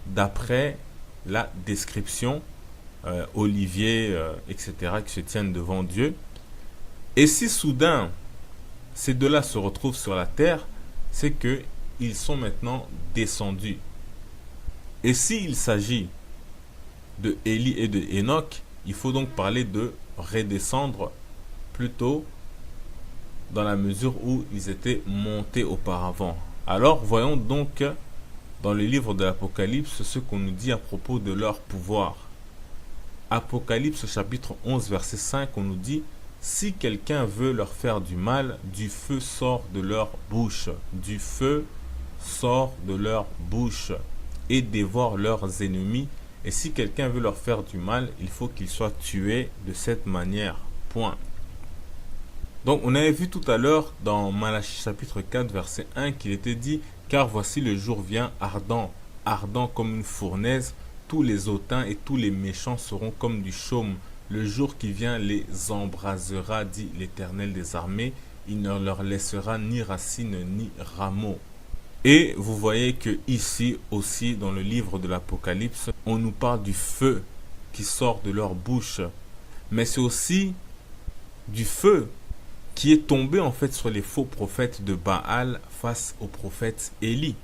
d'après la description, Olivier, etc., qui se tiennent devant Dieu. Et si soudain ces deux-là se retrouvent sur la terre, c'est qu'ils sont maintenant descendus. Et s'il s'agit de Élie et de Enoch, il faut donc parler de redescendre plutôt, dans la mesure où ils étaient montés auparavant. Alors voyons donc dans le livre de l'Apocalypse ce qu'on nous dit à propos de leur pouvoir. Apocalypse chapitre 11 verset 5, on nous dit: si quelqu'un veut leur faire du mal, du feu sort de leur bouche. Du feu sort de leur bouche et dévore leurs ennemis. Et si quelqu'un veut leur faire du mal, il faut qu'il soit tué de cette manière. Point. Donc on avait vu tout à l'heure dans Malachie chapitre 4 verset 1 qu'il était dit: car voici le jour vient ardent, ardent comme une fournaise, tous les hautains et tous les méchants seront comme du chaume. Le jour qui vient les embrasera, dit l'Éternel des armées, il ne leur laissera ni racine ni rameau. Et vous voyez que ici aussi dans le livre de l'Apocalypse, on nous parle du feu qui sort de leur bouche, mais c'est aussi du feu qui est tombé en fait sur les faux prophètes de Baal face au prophète Élie.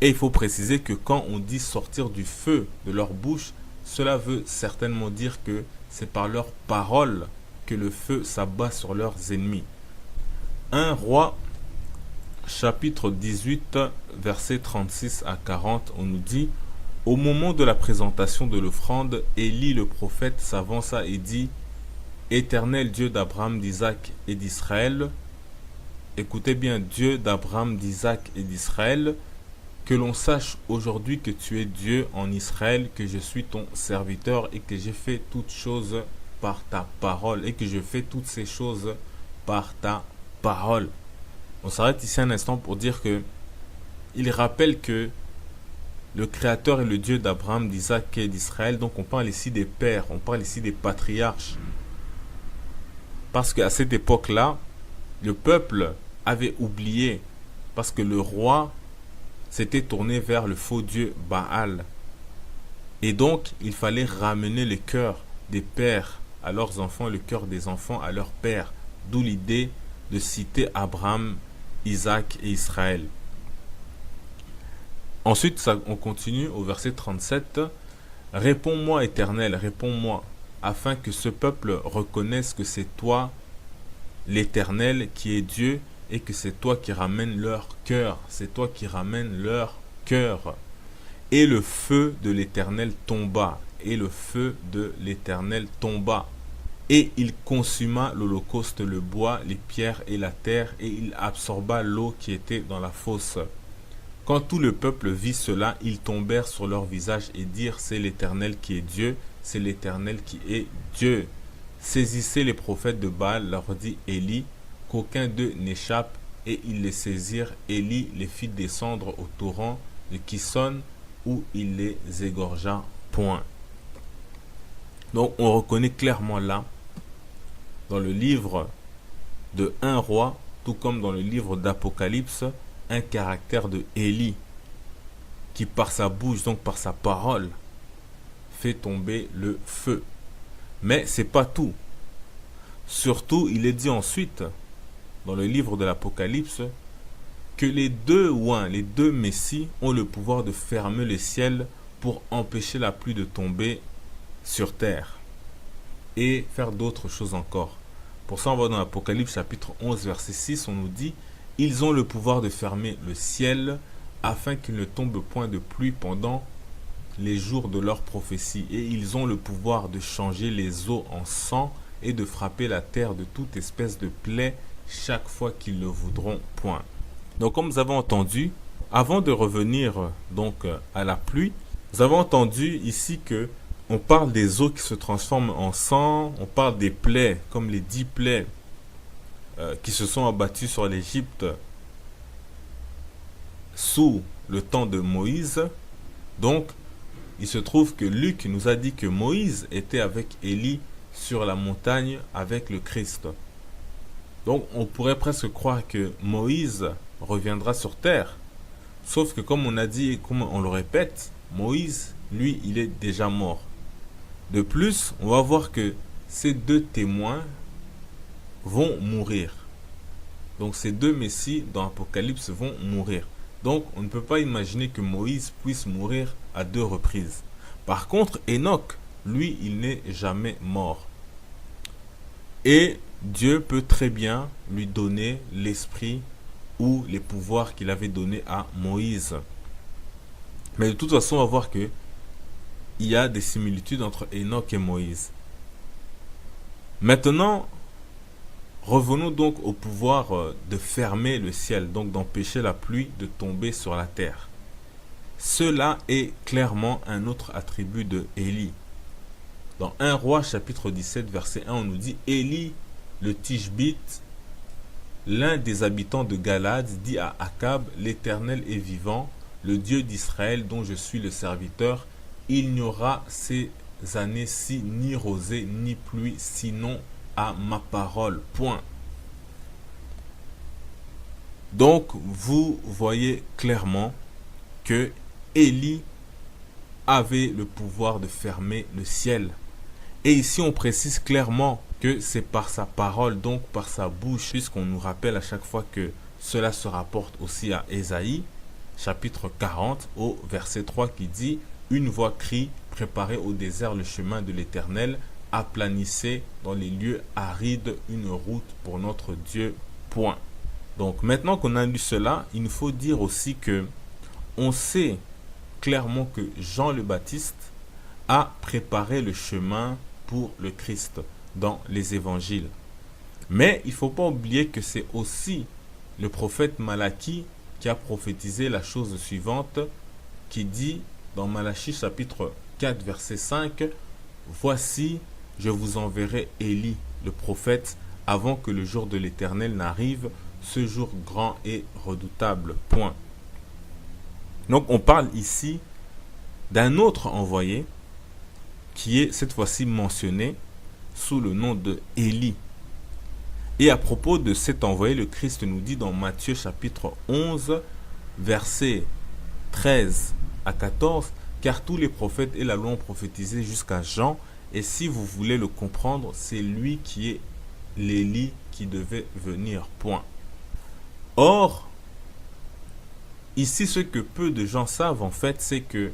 Et il faut préciser que quand on dit sortir du feu de leur bouche, cela veut certainement dire que c'est par leurs paroles que le feu s'abat sur leurs ennemis. 1 Roi chapitre 18 versets 36 à 40, on nous dit: au moment de la présentation de l'offrande, Élie le prophète s'avança et dit: Éternel Dieu d'Abraham, d'Isaac et d'Israël, écoutez bien, Dieu d'Abraham, d'Isaac et d'Israël, que l'on sache aujourd'hui que tu es Dieu en Israël, que je suis ton serviteur et que j'ai fait toutes choses par ta parole et que je fais toutes ces choses par ta parole. On s'arrête ici un instant pour dire que il rappelle que le Créateur est le Dieu d'Abraham, d'Isaac et d'Israël. Donc on parle ici des pères, on parle ici des patriarches. Parce qu'à cette époque-là, le peuple avait oublié, parce que le roi s'était tourné vers le faux dieu Baal. Et donc, il fallait ramener le cœur des pères à leurs enfants, le cœur des enfants à leurs pères. D'où l'idée de citer Abraham, Isaac et Israël. Ensuite, on continue au verset 37. « Réponds-moi, Éternel, réponds-moi, afin que ce peuple reconnaisse que c'est toi, l'Éternel, qui est Dieu, et que c'est toi qui ramènes leur cœur. C'est toi qui ramènes leur cœur. Et le feu de l'Éternel tomba. Et le feu de l'Éternel tomba. Et il consuma l'holocauste, le bois, les pierres et la terre, et il absorba l'eau qui était dans la fosse. Quand tout le peuple vit cela, ils tombèrent sur leur visage et dirent, c'est l'Éternel qui est Dieu, c'est l'Éternel qui est Dieu. Saisissez les prophètes de Baal, leur dit Élie, qu'aucun d'eux n'échappe, et ils les saisirent. Élie les fit descendre au torrent de Kison, où il les égorgea. Point. Donc on reconnaît clairement là, dans le livre de 1 roi, tout comme dans le livre d'Apocalypse, un caractère de Élie, qui par sa bouche, donc par sa parole, fait tomber le feu. Mais c'est pas tout. Surtout, il est dit ensuite, dans le livre de l'Apocalypse, que les deux ouins, les deux messies, ont le pouvoir de fermer le ciel pour empêcher la pluie de tomber sur terre et faire d'autres choses encore. Pour ça, on va dans l'Apocalypse chapitre 11, verset 6, on nous dit « Ils ont le pouvoir de fermer le ciel afin qu'il ne tombe point de pluie pendant les jours de leur prophétie. Et ils ont le pouvoir de changer les eaux en sang et de frapper la terre de toute espèce de plaie chaque fois qu'ils le voudront. » Point. Donc comme vous avez entendu, avant de revenir donc à la pluie, vous avez entendu ici que on parle des eaux qui se transforment en sang, on parle des plaies, comme les 10 plaies qui se sont abattues sur l'Égypte sous le temps de Moïse. Donc, il se trouve que Luc nous a dit que Moïse était avec Élie sur la montagne avec le Christ. Donc, on pourrait presque croire que Moïse reviendra sur terre. Sauf que comme on a dit et comme on le répète, Moïse, lui, il est déjà mort. De plus, on va voir que ces deux témoins vont mourir. Donc ces deux messies dans l'Apocalypse vont mourir. Donc on ne peut pas imaginer que Moïse puisse mourir à 2 reprises. Par contre, Enoch, lui, il n'est jamais mort. Et Dieu peut très bien lui donner l'esprit ou les pouvoirs qu'il avait donnés à Moïse. Mais de toute façon, on va voir que il y a des similitudes entre Enoch et Moïse. Maintenant, revenons donc au pouvoir de fermer le ciel, donc d'empêcher la pluie de tomber sur la terre. Cela est clairement un autre attribut de Élie. Dans 1 Roi chapitre 17 verset 1, on nous dit Élie le Tishbite, l'un des habitants de Galade, dit à Akab, l'Éternel est vivant, le Dieu d'Israël dont je suis le serviteur, il n'y aura ces années-ci ni rosée ni pluie, sinon à ma parole. Point. Donc, vous voyez clairement que Élie avait le pouvoir de fermer le ciel. Et ici, on précise clairement que c'est par sa parole, donc par sa bouche, puisqu'on nous rappelle à chaque fois que cela se rapporte aussi à Ésaïe, chapitre 40, au verset 3 qui dit « Une voix crie, préparez au désert le chemin de l'Éternel, aplanissez dans les lieux arides une route pour notre Dieu. » Point. Donc maintenant qu'on a lu cela, il nous faut dire aussi que on sait clairement que Jean le Baptiste a préparé le chemin pour le Christ dans les évangiles. Mais il ne faut pas oublier que c'est aussi le prophète Malachie qui a prophétisé la chose suivante, qui dit dans Malachie chapitre 4 verset 5, « Voici, je vous enverrai Élie, le prophète, avant que le jour de l'Éternel n'arrive, ce jour grand et redoutable. » Point. Donc on parle ici d'un autre envoyé qui est cette fois-ci mentionné sous le nom de Élie. Et à propos de cet envoyé, le Christ nous dit dans Matthieu chapitre 11, versets 13 à 14, « Car tous les prophètes et la loi ont prophétisé jusqu'à Jean, et si vous voulez le comprendre, c'est lui qui est l'Élie qui devait venir. » Point. Or, ici, ce que peu de gens savent, en fait, c'est que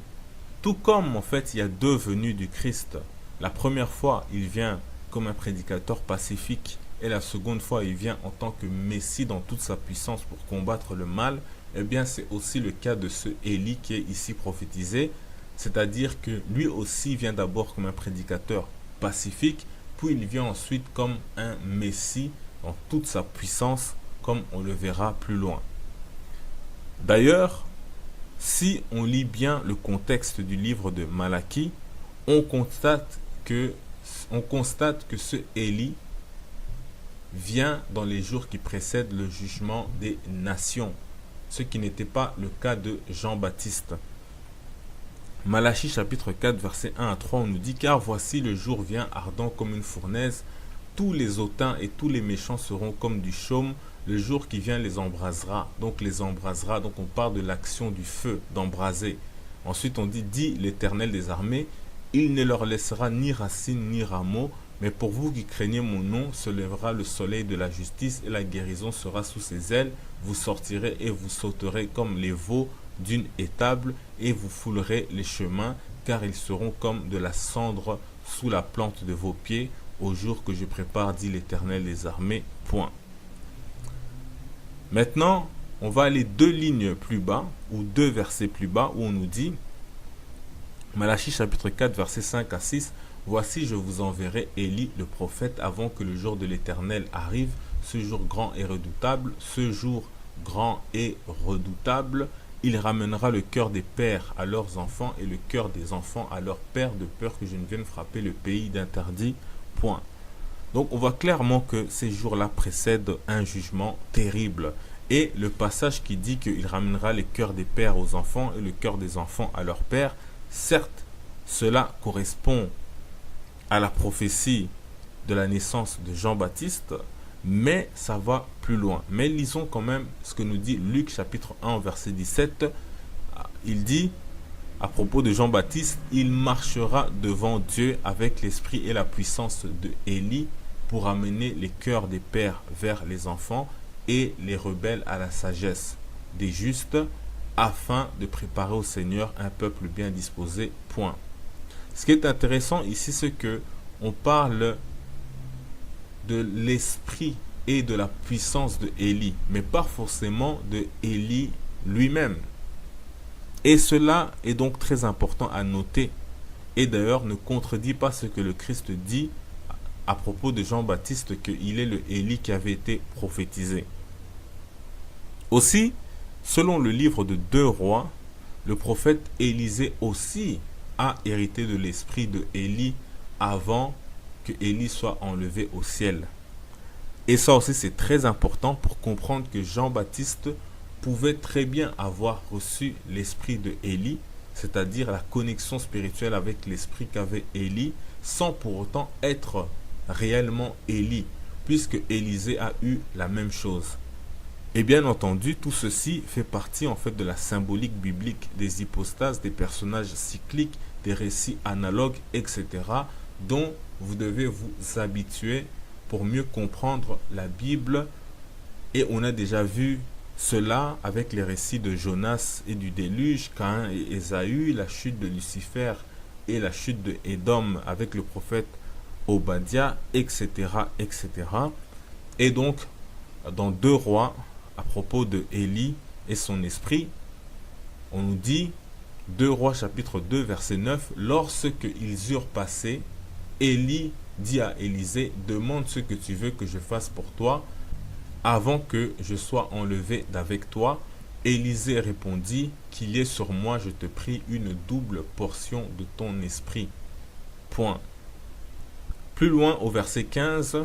tout comme, en fait, il y a 2 venues du Christ, la première fois, il vient comme un prédicateur pacifique et la seconde fois il vient en tant que Messie dans toute sa puissance pour combattre le mal, eh bien c'est aussi le cas de ce Élie qui est ici prophétisé, c'est-à-dire que lui aussi vient d'abord comme un prédicateur pacifique, puis il vient ensuite comme un Messie dans toute sa puissance, comme on le verra plus loin. D'ailleurs, si on lit bien le contexte du livre de Malachie, on constate que ce Élie vient dans les jours qui précèdent le jugement des nations, ce qui n'était pas le cas de Jean-Baptiste. Malachie chapitre 4 verset 1 à 3, on nous dit: car voici le jour vient ardent comme une fournaise, tous les hautains et tous les méchants seront comme du chaume, le jour qui vient les embrasera. Donc les embrasera, donc on parle de l'action du feu, d'embraser. Ensuite on dit l'Éternel des armées, il ne leur laissera ni racine ni rameau, mais pour vous qui craignez mon nom, se lèvera le soleil de la justice et la guérison sera sous ses ailes. Vous sortirez et vous sauterez comme les veaux d'une étable et vous foulerez les chemins, car ils seront comme de la cendre sous la plante de vos pieds au jour que je prépare, dit l'Éternel des armées. Point. Maintenant, on va aller 2 lignes plus bas, ou 2 versets plus bas, où on nous dit, Malachie chapitre 4 versets 5 à 6, voici je vous enverrai Élie le prophète avant que le jour de l'Éternel arrive, ce jour grand et redoutable, ce jour grand et redoutable, il ramènera le cœur des pères à leurs enfants et le cœur des enfants à leurs pères, de peur que je ne vienne frapper le pays d'interdit. Point. Donc on voit clairement que ces jours-là précèdent un jugement terrible. Et le passage qui dit qu'il ramènera les cœurs des pères aux enfants et le cœur des enfants à leurs pères, certes, cela correspond à la prophétie de la naissance de Jean-Baptiste, mais ça va plus loin. Mais lisons quand même ce que nous dit Luc chapitre 1 verset 17. Il dit à propos de Jean-Baptiste, il marchera devant Dieu avec l'esprit et la puissance de Élie pour amener les cœurs des pères vers les enfants et les rebelles à la sagesse des justes, afin de préparer au Seigneur un peuple bien disposé. Point. Ce qui est intéressant ici, c'est que on parle de l'esprit et de la puissance de Élie, mais pas forcément de Élie lui-même. Et cela est donc très important à noter, et d'ailleurs ne contredit pas ce que le Christ dit à propos de Jean-Baptiste, qu'il est le Élie qui avait été prophétisé. Aussi, selon le livre de 2 Rois, le prophète Élisée aussi a hérité de l'esprit de Élie avant que Élie soit enlevé au ciel. Et ça aussi c'est très important pour comprendre que Jean-Baptiste pouvait très bien avoir reçu l'esprit de Élie, c'est-à-dire la connexion spirituelle avec l'esprit qu'avait Élie, sans pour autant être réellement Élie, puisque Élisée a eu la même chose. Et bien entendu, tout ceci fait partie en fait de la symbolique biblique des hypostases, des personnages cycliques, des récits analogues, etc., dont vous devez vous habituer pour mieux comprendre la Bible. Et on a déjà vu cela avec les récits de Jonas et du déluge, Caïn et Ésaü, la chute de Lucifer et la chute de Édom avec le prophète Obadiah, etc., etc. Et donc, dans 2 Rois, à propos de Élie et son esprit, on nous dit, 2 Rois chapitre 2 verset 9, lorsqu'ils eurent passé, Élie dit à Élisée, demande ce que tu veux que je fasse pour toi avant que je sois enlevé d'avec toi. Élisée répondit, qu'il y ait sur moi, je te prie, une double portion de ton esprit. Point. Plus loin au verset 15,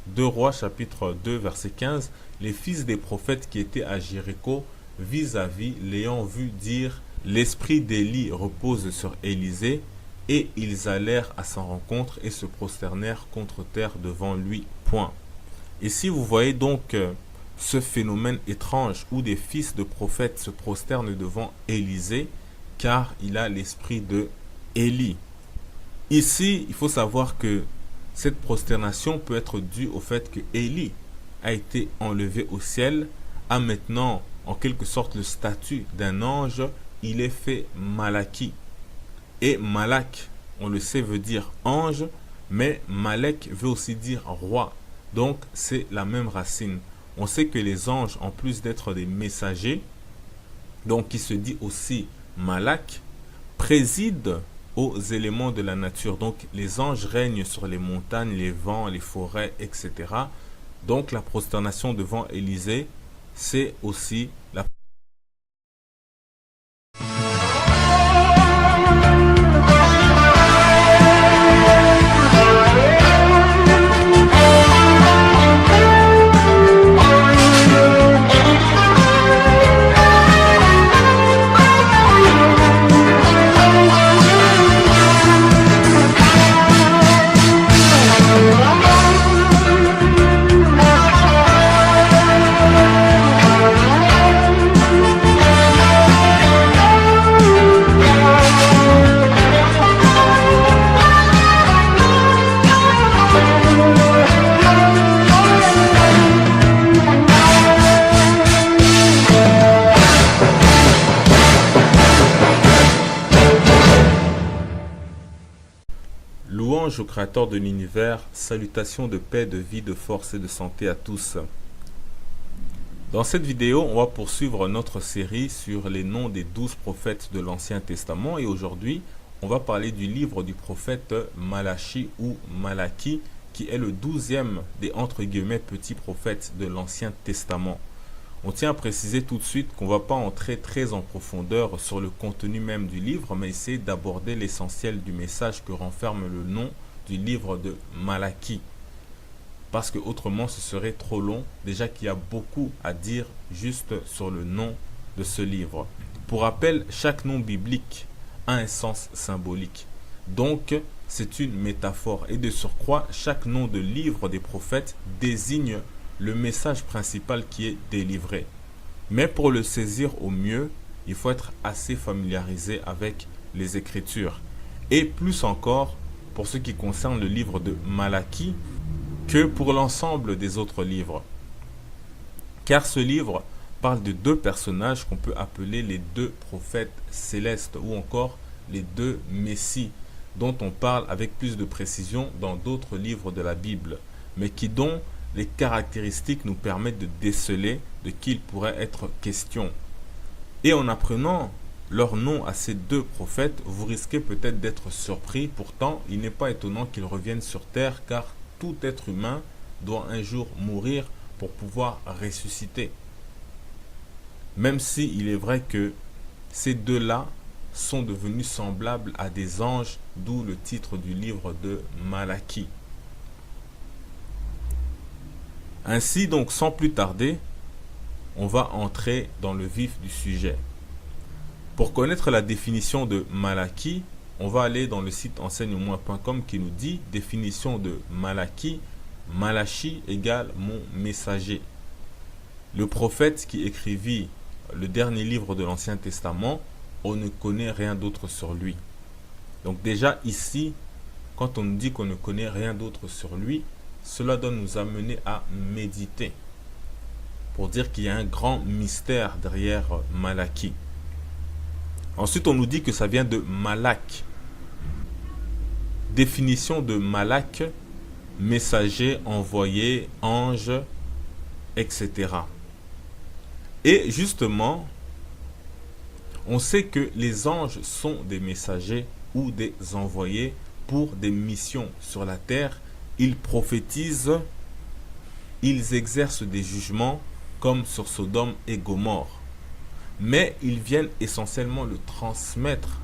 2 Rois chapitre 2 verset 15, les fils des prophètes qui étaient à Jéricho, vis-à-vis, l'ayant vu dire, l'esprit d'Élie repose sur Élisée, et ils allèrent à sa rencontre et se prosternèrent contre terre devant lui. Point. Ici, vous voyez donc ce phénomène étrange où des fils de prophètes se prosternent devant Élisée, car il a l'esprit de Élie. Ici, il faut savoir que cette prosternation peut être due au fait que Élie a été enlevé au ciel, a maintenant en quelque sorte le statut d'un ange, il est fait Malaki. Et Malak, on le sait, veut dire ange, mais Malek veut aussi dire roi. Donc c'est la même racine. On sait que les anges, en plus d'être des messagers, donc qui se dit aussi Malak, président aux éléments de la nature. Donc les anges règnent sur les montagnes, les vents, les forêts, etc. Donc la prosternation devant Élisée, c'est aussi la louange au Créateur de l'univers, salutations de paix, de vie, de force et de santé à tous. Dans cette vidéo, on va poursuivre notre série sur les noms des 12 prophètes de l'Ancien Testament et aujourd'hui, on va parler du livre du prophète Malachi ou Malaki qui est le 12e des entre guillemets petits prophètes de l'Ancien Testament. On tient à préciser tout de suite qu'on ne va pas entrer très en profondeur sur le contenu même du livre, mais essayer d'aborder l'essentiel du message que renferme le nom du livre de Malaki. Parce que autrement ce serait trop long, déjà qu'il y a beaucoup à dire juste sur le nom de ce livre. Pour rappel, chaque nom biblique a un sens symbolique. Donc, c'est une métaphore. Et de surcroît, chaque nom de livre des prophètes désigne le message principal qui est délivré. Mais pour le saisir au mieux, il faut être assez familiarisé avec les Écritures. Et plus encore pour ce qui concerne le livre de Malaki que pour l'ensemble des autres livres. Car ce livre parle de deux personnages qu'on peut appeler les deux prophètes célestes ou encore les deux messies dont on parle avec plus de précision dans d'autres livres de la Bible, mais dont les caractéristiques nous permettent de déceler de qui il pourrait être question. Et en apprenant leur nom à ces deux prophètes, vous risquez peut-être d'être surpris. Pourtant, il n'est pas étonnant qu'ils reviennent sur terre, car tout être humain doit un jour mourir pour pouvoir ressusciter. Même si il est vrai que ces deux-là sont devenus semblables à des anges, d'où le titre du livre de Malaki. Ainsi, donc, sans plus tarder, on va entrer dans le vif du sujet. Pour connaître la définition de Malaki, on va aller dans le site enseigne-moi.com qui nous dit définition de Malaki, Malachi égale mon messager. Le prophète qui écrivit le dernier livre de l'Ancien Testament, on ne connaît rien d'autre sur lui. Donc déjà ici, quand on nous dit qu'on ne connaît rien d'autre sur lui, cela doit nous amener à méditer pour dire qu'il y a un grand mystère derrière Malaki. Ensuite, on nous dit que ça vient de Malak. Définition de Malak, messager, envoyé, ange, etc. Et justement, on sait que les anges sont des messagers ou des envoyés pour des missions sur la terre. Ils prophétisent, ils exercent des jugements comme sur Sodome et Gomorrhe. Mais ils viennent essentiellement le transmettre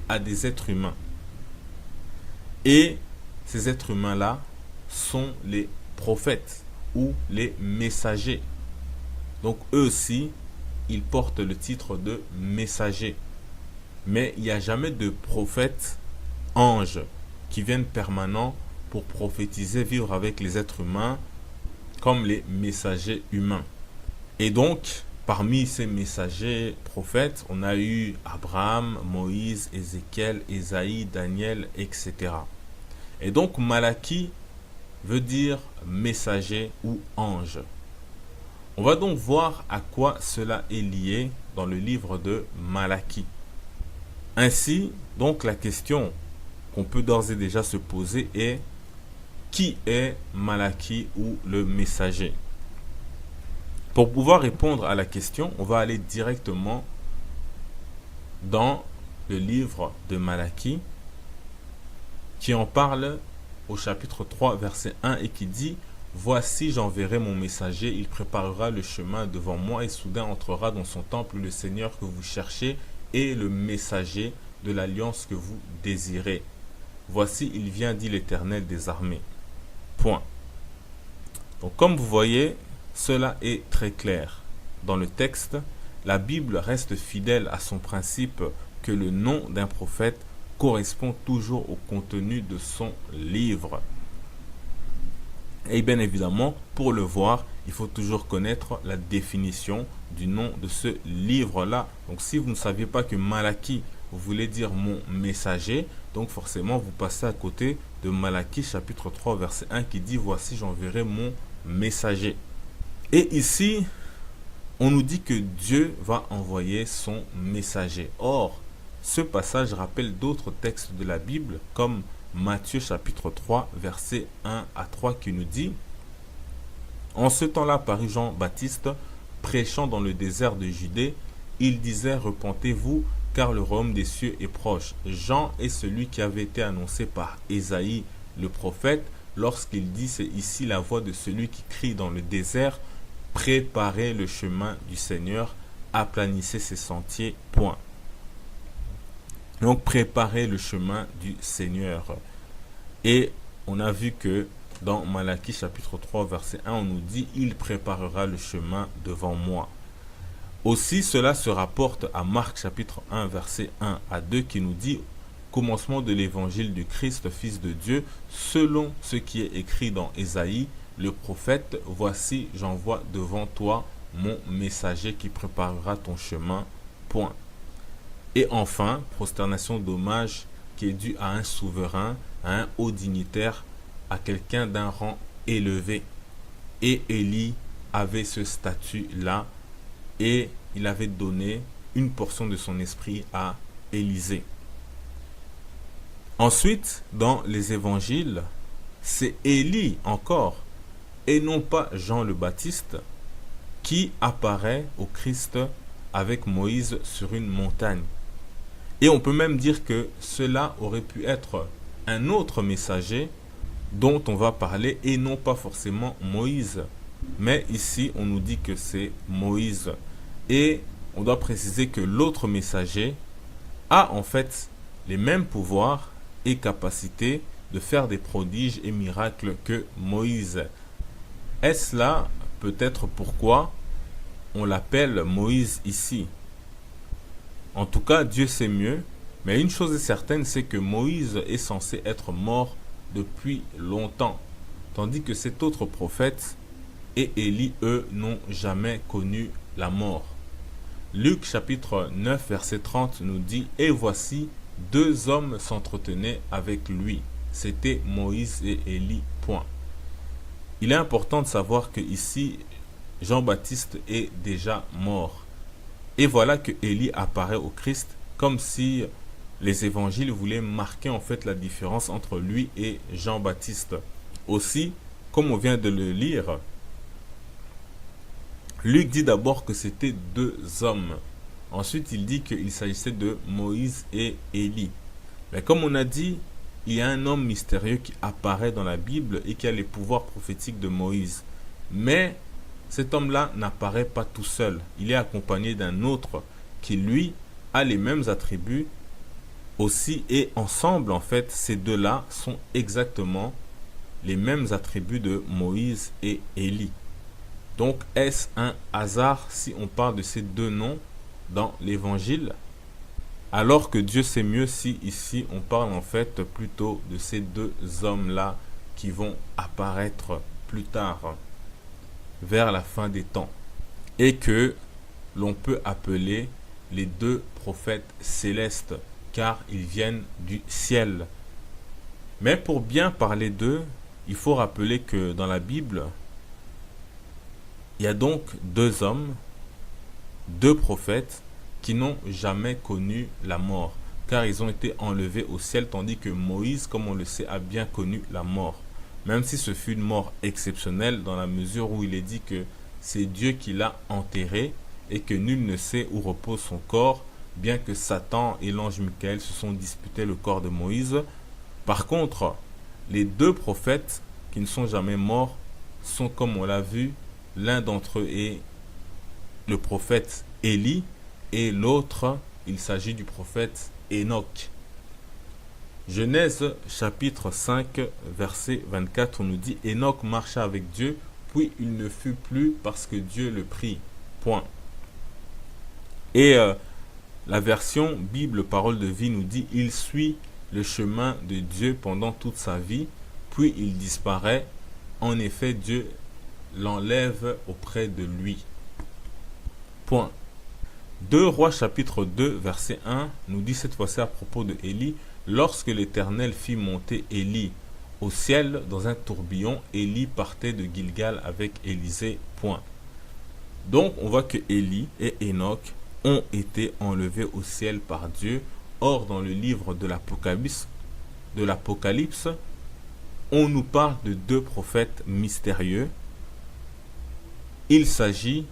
à des êtres humains. Et ces êtres humains-là sont les prophètes ou les messagers. Donc eux aussi, ils portent le titre de messagers. Mais il n'y a jamais de prophètes anges qui viennent permanents pour prophétiser, vivre avec les êtres humains comme les messagers humains. Et donc, parmi ces messagers prophètes, on a eu Abraham, Moïse, Ézéchiel, Ésaïe, Daniel, etc. Et donc, Malaki veut dire messager ou ange. On va donc voir à quoi cela est lié dans le livre de Malaki. Ainsi, donc la question qu'on peut d'ores et déjà se poser est: qui est Malachie ou le messager? Pour pouvoir répondre à la question, on va aller directement dans le livre de Malachie qui en parle au chapitre 3 verset 1 et qui dit: Voici j'enverrai mon messager, il préparera le chemin devant moi et soudain entrera dans son temple le Seigneur que vous cherchez et le messager de l'alliance que vous désirez. Voici il vient, dit l'Éternel des armées. Point. Donc comme vous voyez, cela est très clair. Dans le texte, la Bible reste fidèle à son principe que le nom d'un prophète correspond toujours au contenu de son livre. Et bien évidemment, pour le voir, il faut toujours connaître la définition du nom de ce livre-là. Donc si vous ne saviez pas que Malachie voulait dire mon messager, donc forcément vous passez à côté de Malachie chapitre 3 verset 1 qui dit: Voici j'enverrai mon messager. Et ici, on nous dit que Dieu va envoyer son messager. Or, ce passage rappelle d'autres textes de la Bible, comme Matthieu chapitre 3, versets 1 à 3, qui nous dit: En ce temps-là parut Jean-Baptiste, prêchant dans le désert de Judée. Il disait: Repentez-vous, car le royaume des cieux est proche. Jean est celui qui avait été annoncé par Ésaïe, le prophète, lorsqu'il dit: C'est ici la voix de celui qui crie dans le désert: Préparez le chemin du Seigneur, aplanissez ses sentiers. Point. Donc préparez le chemin du Seigneur. Et on a vu que dans Malachie chapitre 3 verset 1, on nous dit: Il préparera le chemin devant moi. Aussi cela se rapporte à Marc chapitre 1 verset 1 à 2 qui nous dit: Commencement de l'évangile du Christ, fils de Dieu, selon ce qui est écrit dans Ésaïe, le prophète: Voici j'envoie devant toi mon messager qui préparera ton chemin. Point. Et enfin, prosternation d'hommage qui est due à un souverain, à un haut dignitaire, à quelqu'un d'un rang élevé. Et Élie avait ce statut-là et il avait donné une portion de son esprit à Élisée. Ensuite, dans les évangiles, c'est Élie encore, et non pas Jean le Baptiste, qui apparaît au Christ avec Moïse sur une montagne. Et on peut même dire que cela aurait pu être un autre messager dont on va parler et non pas forcément Moïse. Mais ici, on nous dit que c'est Moïse. Et on doit préciser que l'autre messager a en fait les mêmes pouvoirs et capacités de faire des prodiges et miracles que Moïse. Est-ce là peut-être pourquoi on l'appelle Moïse ici? En tout cas, Dieu sait mieux, mais une chose est certaine, c'est que Moïse est censé être mort depuis longtemps, tandis que cet autre prophète et Élie, eux, n'ont jamais connu la mort. Luc chapitre 9, verset 30 nous dit: Et voici, deux hommes s'entretenaient avec lui. C'était Moïse et Élie. Point. Il est important de savoir que ici, Jean-Baptiste est déjà mort. Et voilà que Élie apparaît au Christ comme si les évangiles voulaient marquer en fait la différence entre lui et Jean-Baptiste. Aussi, comme on vient de le lire, Luc dit d'abord que c'était deux hommes. Ensuite, il dit qu'il s'agissait de Moïse et Élie. Mais comme on a dit, il y a un homme mystérieux qui apparaît dans la Bible et qui a les pouvoirs prophétiques de Moïse. Mais cet homme-là n'apparaît pas tout seul. Il est accompagné d'un autre qui, lui, a les mêmes attributs aussi. Et ensemble, en fait, ces deux-là sont exactement les mêmes attributs de Moïse et Élie. Donc, est-ce un hasard si on parle de ces deux noms dans l'Évangile? Alors que Dieu sait mieux si ici on parle en fait plutôt de ces deux hommes-là qui vont apparaître plus tard, vers la fin des temps, et que l'on peut appeler les deux prophètes célestes, car ils viennent du ciel. Mais pour bien parler d'eux, il faut rappeler que dans la Bible, il y a donc deux hommes, deux prophètes, qui n'ont jamais connu la mort, car ils ont été enlevés au ciel, tandis que Moïse, comme on le sait, a bien connu la mort. même si ce fut une mort exceptionnelle dans la mesure où il est dit que c'est Dieu qui l'a enterré et que nul ne sait où repose son corps, bien que Satan et l'ange Michael se sont disputés le corps de Moïse. Par contre, les deux prophètes qui ne sont jamais morts sont, comme on l'a vu, l'un d'entre eux est le prophète Élie et l'autre, il s'agit du prophète Enoch. Genèse chapitre 5 verset 24, on nous dit: Enoch marcha avec Dieu, puis il ne fut plus parce que Dieu le prit. Point. Et la version Bible Parole de vie nous dit: il suit le chemin de Dieu pendant toute sa vie, puis il disparaît. En effet, Dieu l'enlève auprès de lui. Point. 2 Rois chapitre 2 verset 1 nous dit cette fois-ci à propos de Élie: lorsque l'Éternel fit monter Élie au ciel dans un tourbillon, Élie partait de Gilgal avec Élisée. Point. Donc on voit que Élie et Enoch ont été enlevés au ciel par Dieu. Or dans le livre de l'Apocalypse, on nous parle de deux prophètes mystérieux. Il s'agit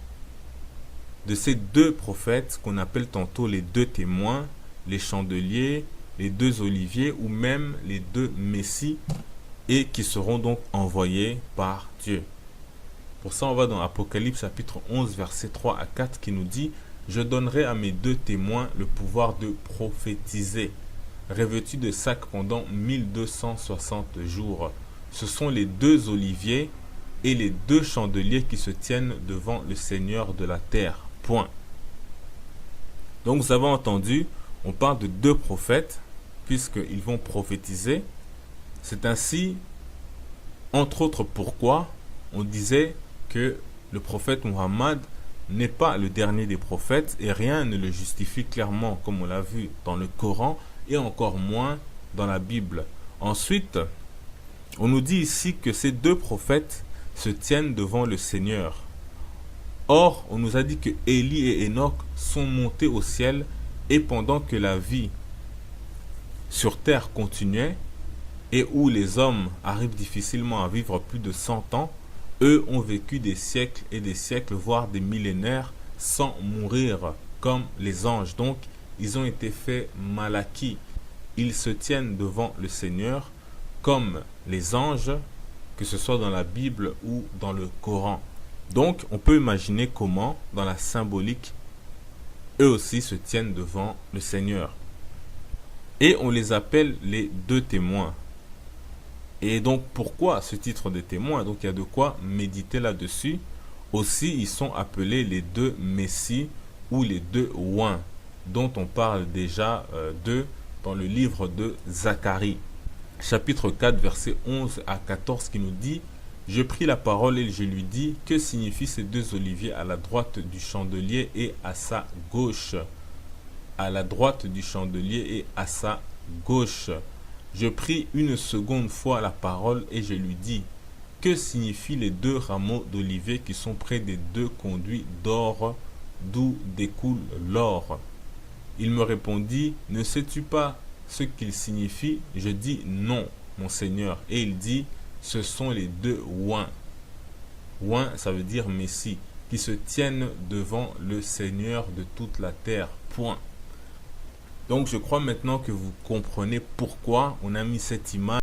de ces deux prophètes qu'on appelle tantôt les deux témoins, les chandeliers, les deux oliviers ou même les deux messies, et qui seront donc envoyés par Dieu. Pour ça, on va dans Apocalypse chapitre 11 verset 3 à 4 qui nous dit: je donnerai à mes deux témoins le pouvoir de prophétiser, revêtus de sacs pendant 1260 jours. Ce sont les deux oliviers et les deux chandeliers qui se tiennent devant le Seigneur de la terre. Point. Donc vous avez entendu, on parle de deux prophètes puisqu'ils vont prophétiser. C'est ainsi, entre autres, pourquoi on disait que le prophète Muhammad n'est pas le dernier des prophètes et rien ne le justifie clairement, comme on l'a vu dans le Coran et encore moins dans la Bible. Ensuite, on nous dit ici que ces deux prophètes se tiennent devant le Seigneur. Or, on nous a dit que Élie et Enoch sont montés au ciel, et pendant que la vie sur terre continuait et où les hommes arrivent difficilement à vivre plus de 100 ans, eux ont vécu des siècles et des siècles, voire des millénaires, sans mourir comme les anges. Donc, ils ont été faits malakis. Ils se tiennent devant le Seigneur comme les anges, que ce soit dans la Bible ou dans le Coran. Donc, on peut imaginer comment, dans la symbolique, eux aussi se tiennent devant le Seigneur. Et on les appelle les deux témoins. Et donc, pourquoi ce titre de témoin? Donc, il y a de quoi méditer là-dessus. Aussi, ils sont appelés les deux messies ou les deux oins, dont on parle déjà d'eux dans le livre de Zacharie. Chapitre 4, versets 11 à 14, qui nous dit: je pris la parole et je lui dis: que signifient ces deux oliviers à la droite du chandelier et à sa gauche? À la droite du chandelier et à sa gauche. Je pris une seconde fois la parole et je lui dis: que signifient les deux rameaux d'olivier qui sont près des deux conduits d'or d'où découle l'or? Il me répondit: ne sais-tu pas ce qu'ils signifient? Je dis: non, mon Seigneur. Et il dit: ce sont les deux oins. Oins, ça veut dire Messie, qui se tiennent devant le Seigneur de toute la terre. Point. Donc je crois maintenant que vous comprenez pourquoi on a mis cette image